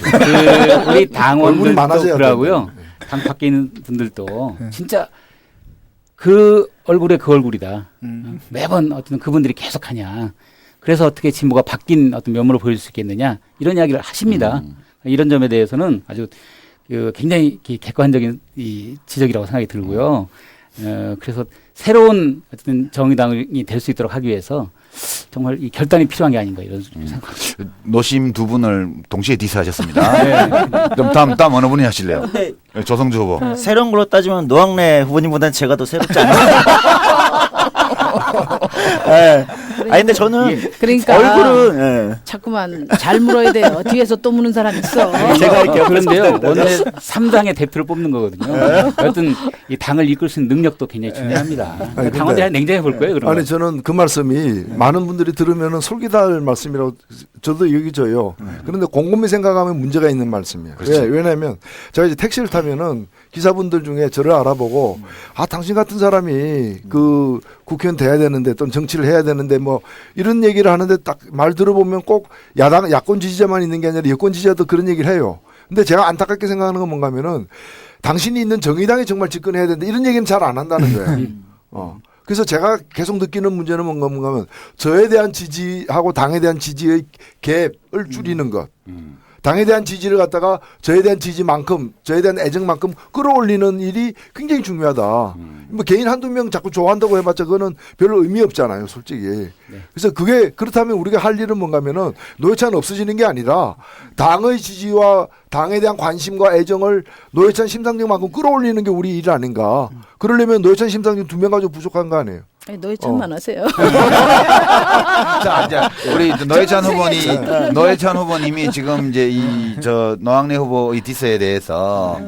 우리 당원들도 그러고요. 되는데. 당 밖에 있는 분들도 진짜 그 얼굴에 그 얼굴이다. 매번 어떤 그분들이 계속하냐. 그래서 어떻게 진보가 바뀐 어떤 면모를 보여줄 수 있겠느냐 이런 이야기를 하십니다. 이런 점에 대해서는 아주 굉장히 객관적인 이 지적이라고 생각이 들고요. 그래서 새로운 어떤 정의당이 될 수 있도록 하기 위해서 정말 이 결단이 필요한 게 아닌가 이런 생각합니다. 노심 두 분을 동시에 디스하셨습니다. 네. 그럼 다음 어느 분이 하실래요? 네. 조성주 후보. 새로운 걸로 따지면 노왕래 후보님보다는 제가 더 새롭지 않나요? 네. 아니 근데 저는 그러니까 얼굴은 자꾸만 잘 물어야 돼요. 뒤에서 또 무는 사람 있어. 제가 이렇게 그런데요. 원래 3당의 대표를 뽑는 거거든요. 어떤 이 당을 이끌 수 있는 능력도 굉장히 중요합니다. 당원들이 냉정해 볼 거예요. 그러면. 아니 저는 그 말씀이 많은 분들이 들으면은 솔깃할 말씀이라고 저도 여기져요. 그런데 곰곰이 생각하면 문제가 있는 말씀이에요. 왜냐하면 제가 이제 택시를 타면은 기사분들 중에 저를 알아보고 당신 같은 사람이 그 국회의원 돼야 되는데 또는 정치를 해야 되는데 뭐 이런 얘기를 하는데 딱 말 들어보면 꼭 야권 지지자만 있는 게 아니라 여권 지지자도 그런 얘기를 해요. 근데 제가 안타깝게 생각하는 건 뭔가 하면은 당신이 있는 정의당이 정말 집권해야 되는데 이런 얘기는 잘 안 한다는 거예요. 그래서 제가 계속 느끼는 문제는 뭔가 하면 저에 대한 지지하고 당에 대한 지지의 갭을 줄이는 것. 당에 대한 지지를 갖다가 저에 대한 지지만큼 저에 대한 애정만큼 끌어올리는 일이 굉장히 중요하다. 뭐 개인 한두 명 자꾸 좋아한다고 해봤자 그거는 별로 의미 없잖아요, 솔직히. 그래서 그게 그렇다면 우리가 할 일은 뭔가 하면은 노회찬 없어지는 게 아니라 당의 지지와 당에 대한 관심과 애정을 노회찬 심상정만큼 끌어올리는 게 우리 일 아닌가. 그러려면 노회찬 심상정 두 명 가지고 부족한 거 아니에요. 노회찬만 하세요. 자, 이제 우리 노회찬 후보님이 지금 이제 저 노왕래 후보 이 디스에 대해서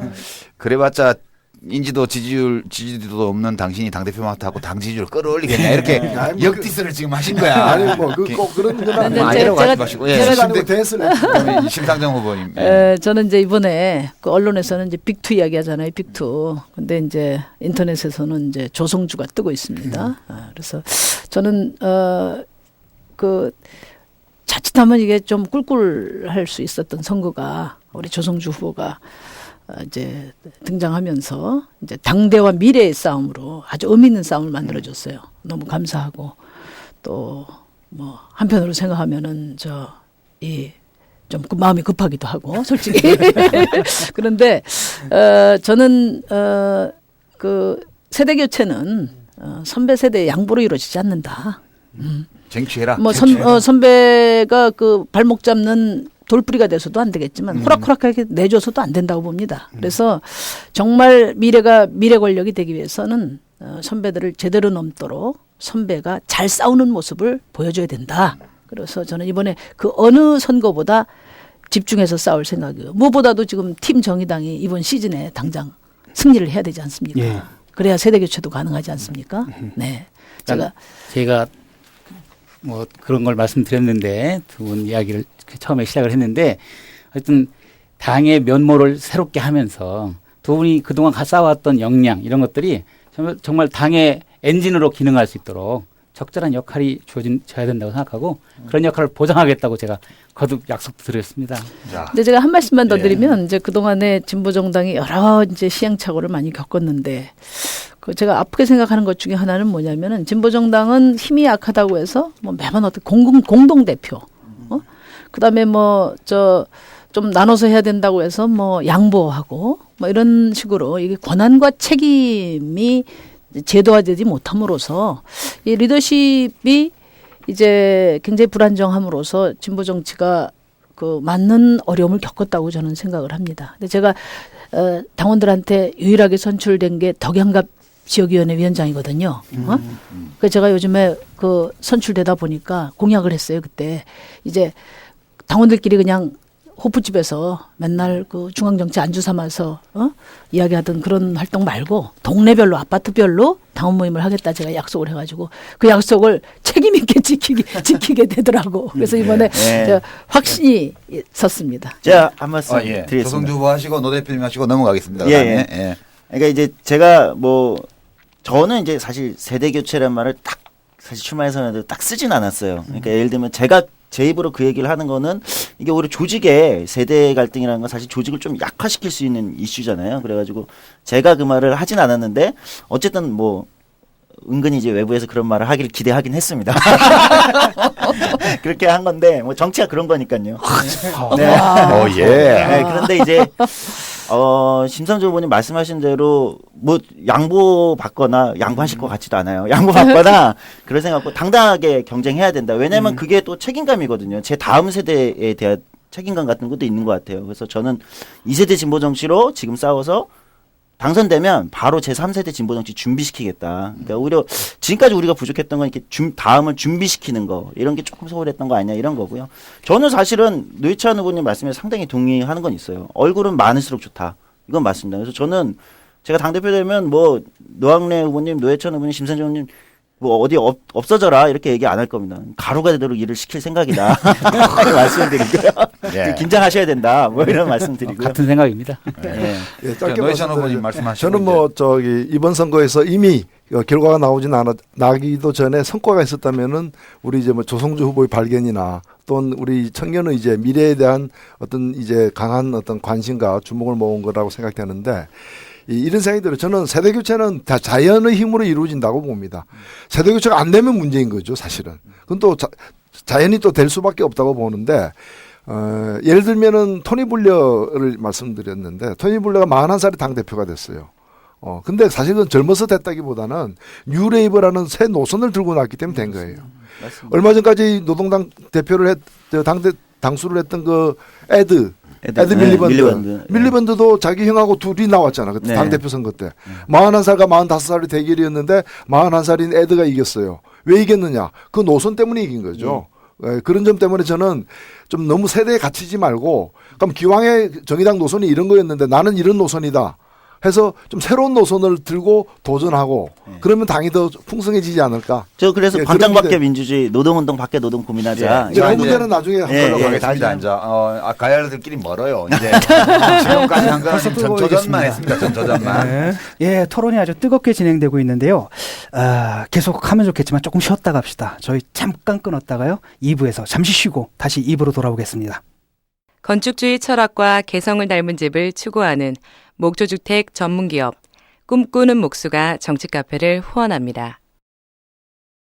그래봤자 인지도 지지도도 없는 당신이 당대표 맡아고 당 지지율을 끌어올리겠냐 이렇게 역디스를 지금 하신 거야. 아니 뭐 꼭 그런 건 아니라고 하지 마시고. 심상정 후보님. 저는 이제 이번에 그 언론에서는 이제 빅투 이야기하잖아요. 빅투. 근데 이제 인터넷에서는 이제 조성주가 뜨고 있습니다. 그래서 저는 그 자칫하면 이게 좀 꿀꿀할 수 있었던 선거가 우리 조성주 후보가 이제 등장하면서 이제 당대와 미래의 싸움으로 아주 의미 있는 싸움을 만들어줬어요. 너무 감사하고 또 뭐 한편으로 생각하면은 좀 마음이 급하기도 하고 솔직히 그런데 저는 그 세대 교체는 선배 세대의 양보로 이루어지지 않는다. 쟁취해라. 뭐 선배가 그 발목 잡는 돌뿌리가 돼서도 안 되겠지만 호락호락하게 내줘서도 안 된다고 봅니다. 그래서 정말 미래 권력이 되기 위해서는 선배들을 제대로 넘도록 선배가 잘 싸우는 모습을 보여줘야 된다. 그래서 저는 이번에 그 어느 선거보다 집중해서 싸울 생각이에요. 무엇보다도 지금 팀 정의당이 이번 시즌에 당장 승리를 해야 되지 않습니까? 예. 그래야 세대 교체도 가능하지 않습니까? 네. 제가 뭐 그런 걸 말씀드렸는데 두 분 이야기를 처음에 시작을 했는데 하여튼 당의 면모를 새롭게 하면서 두 분이 그동안 쌓아왔던 역량 이런 것들이 정말 당의 엔진으로 기능할 수 있도록 적절한 역할이 주어져야 된다고 생각하고 그런 역할을 보장하겠다고 제가 거듭 약속도 드렸습니다. 근데 제가 한 말씀만 더 드리면 이제 그동안에 진보정당이 여러 이제 시행착오를 많이 겪었는데 제가 아프게 생각하는 것 중에 하나는 뭐냐면은 진보정당은 힘이 약하다고 해서 뭐 매번 어떤 공동대표 그다음에 좀 나눠서 해야 된다고 해서 뭐 양보하고 뭐 이런 식으로 이게 권한과 책임이 제도화되지 못함으로써 이 리더십이 이제 굉장히 불안정함으로써 진보 정치가 그 맞는 어려움을 겪었다고 저는 생각을 합니다. 근데 제가 당원들한테 유일하게 선출된 게 덕양갑 지역위원회 위원장이거든요. 그래서 제가 요즘에 그 선출되다 보니까 공약을 했어요. 그때 이제 당원들끼리 그냥 호프집에서 맨날 그 중앙정치 안주 삼아서 이야기하던 그런 활동 말고 동네별로 아파트별로 당원 모임을 하겠다 제가 약속을 해가지고 그 약속을 책임 있게 지키게 되더라고. 그래서 이번에 제가 확신이 섰습니다. 제가 한 말씀 드리겠습니다. 조성주 후보 하시고 노 대표님 하시고 넘어가겠습니다. 예. 그러니까 이제 제가 뭐 저는 이제 사실 세대 교체란 말을 딱 사실 출마해 선언에도 딱 쓰진 않았어요. 그러니까 예를 들면 제가 제 입으로 그 얘기를 하는 거는 이게 오히려 조직의 세대 갈등이라는 건 사실 조직을 좀 약화시킬 수 있는 이슈잖아요. 그래가지고 제가 그 말을 하진 않았는데 어쨌든 뭐 은근히 이제 외부에서 그런 말을 하기를 기대하긴 했습니다. 그렇게 한 건데 뭐 정치가 그런 거니까요. 네. 네, 그런데 이제 심상조 후보님 말씀하신 대로 뭐 양보받거나 양보하실 것 같지도 않아요. 양보받거나 그럴 생각 없고 당당하게 경쟁해야 된다. 왜냐하면 그게 또 책임감이거든요. 제 다음 세대에 대한 책임감 같은 것도 있는 것 같아요. 그래서 저는 2세대 진보 정치로 지금 싸워서 당선되면 바로 제3세대 진보 정치 준비시키겠다. 그러니까 오히려 지금까지 우리가 부족했던 건 이렇게 다음을 준비시키는 거 이런 게 조금 소홀했던 거 아니냐 이런 거고요. 저는 사실은 노회찬 후보님 말씀에 상당히 동의하는 건 있어요. 얼굴은 많을수록 좋다. 이건 맞습니다. 그래서 저는 제가 당대표 되면 뭐 노학래 후보님, 노회찬 후보님, 심상정 후보님 뭐 어디 없어져라 이렇게 얘기 안 할 겁니다. 가루가 되도록 일을 시킬 생각이다. 말씀드리고요. 네. 긴장하셔야 된다. 뭐 이런 말씀드리고요. 같은 생각입니다. 네. 예, 짧게 노회찬 후보님 말씀하시고 저는 뭐 이번 선거에서 이미 결과가 나기도 전에 성과가 있었다면은 우리 이제 뭐 조성주 후보의 발견이나 또는 우리 청년의 이제 미래에 대한 어떤 이제 강한 어떤 관심과 주목을 모은 거라고 생각되는데. 이런 생각이 들어요. 저는 세대교체는 다 자연의 힘으로 이루어진다고 봅니다. 세대교체가 안 되면 문제인 거죠, 사실은. 그건 또 자연이 또 될 수밖에 없다고 보는데, 예를 들면은 토니 블레어를 말씀드렸는데, 토니 블레어가 41살에 당대표가 됐어요. 근데 사실은 젊어서 됐다기보다는 뉴레이버라는 새 노선을 들고 나왔기 때문에 된 거예요. 맞습니다. 얼마 전까지 노동당 대표를 당수를 했던 그 에드 밀리번드도 자기 형하고 둘이 나왔잖아. 그때 당대표 선거 때. 41살과 45살의 대결이었는데 41살인 에드가 이겼어요. 왜 이겼느냐? 그 노선 때문에 이긴 거죠. 그런 점 때문에 저는 좀 너무 세대에 갇히지 말고 그럼 기왕에 정의당 노선이 이런 거였는데 나는 이런 노선이다. 해서 좀 새로운 노선을 들고 도전하고 그러면 당이 더 풍성해지지 않을까. 저 그래서 광장 밖에 민주주의, 노동운동 밖에 노동 고민하자. 그 문제는 나중에 하도록 하겠습니다. 이제 가야들끼리 멀어요. 이제 지금까지 한 거는 전전만 했습니다. 전전만. 예, 토론이 아주 뜨겁게 진행되고 있는데요. 계속 하면 좋겠지만 조금 쉬었다 갑시다. 저희 잠깐 끊었다가요. 2부에서 잠시 쉬고 다시 2부로 돌아오겠습니다. 건축주의 철학과 개성을 닮은 집을 추구하는 목조주택 전문기업 꿈꾸는 목수가 정치카페를 후원합니다.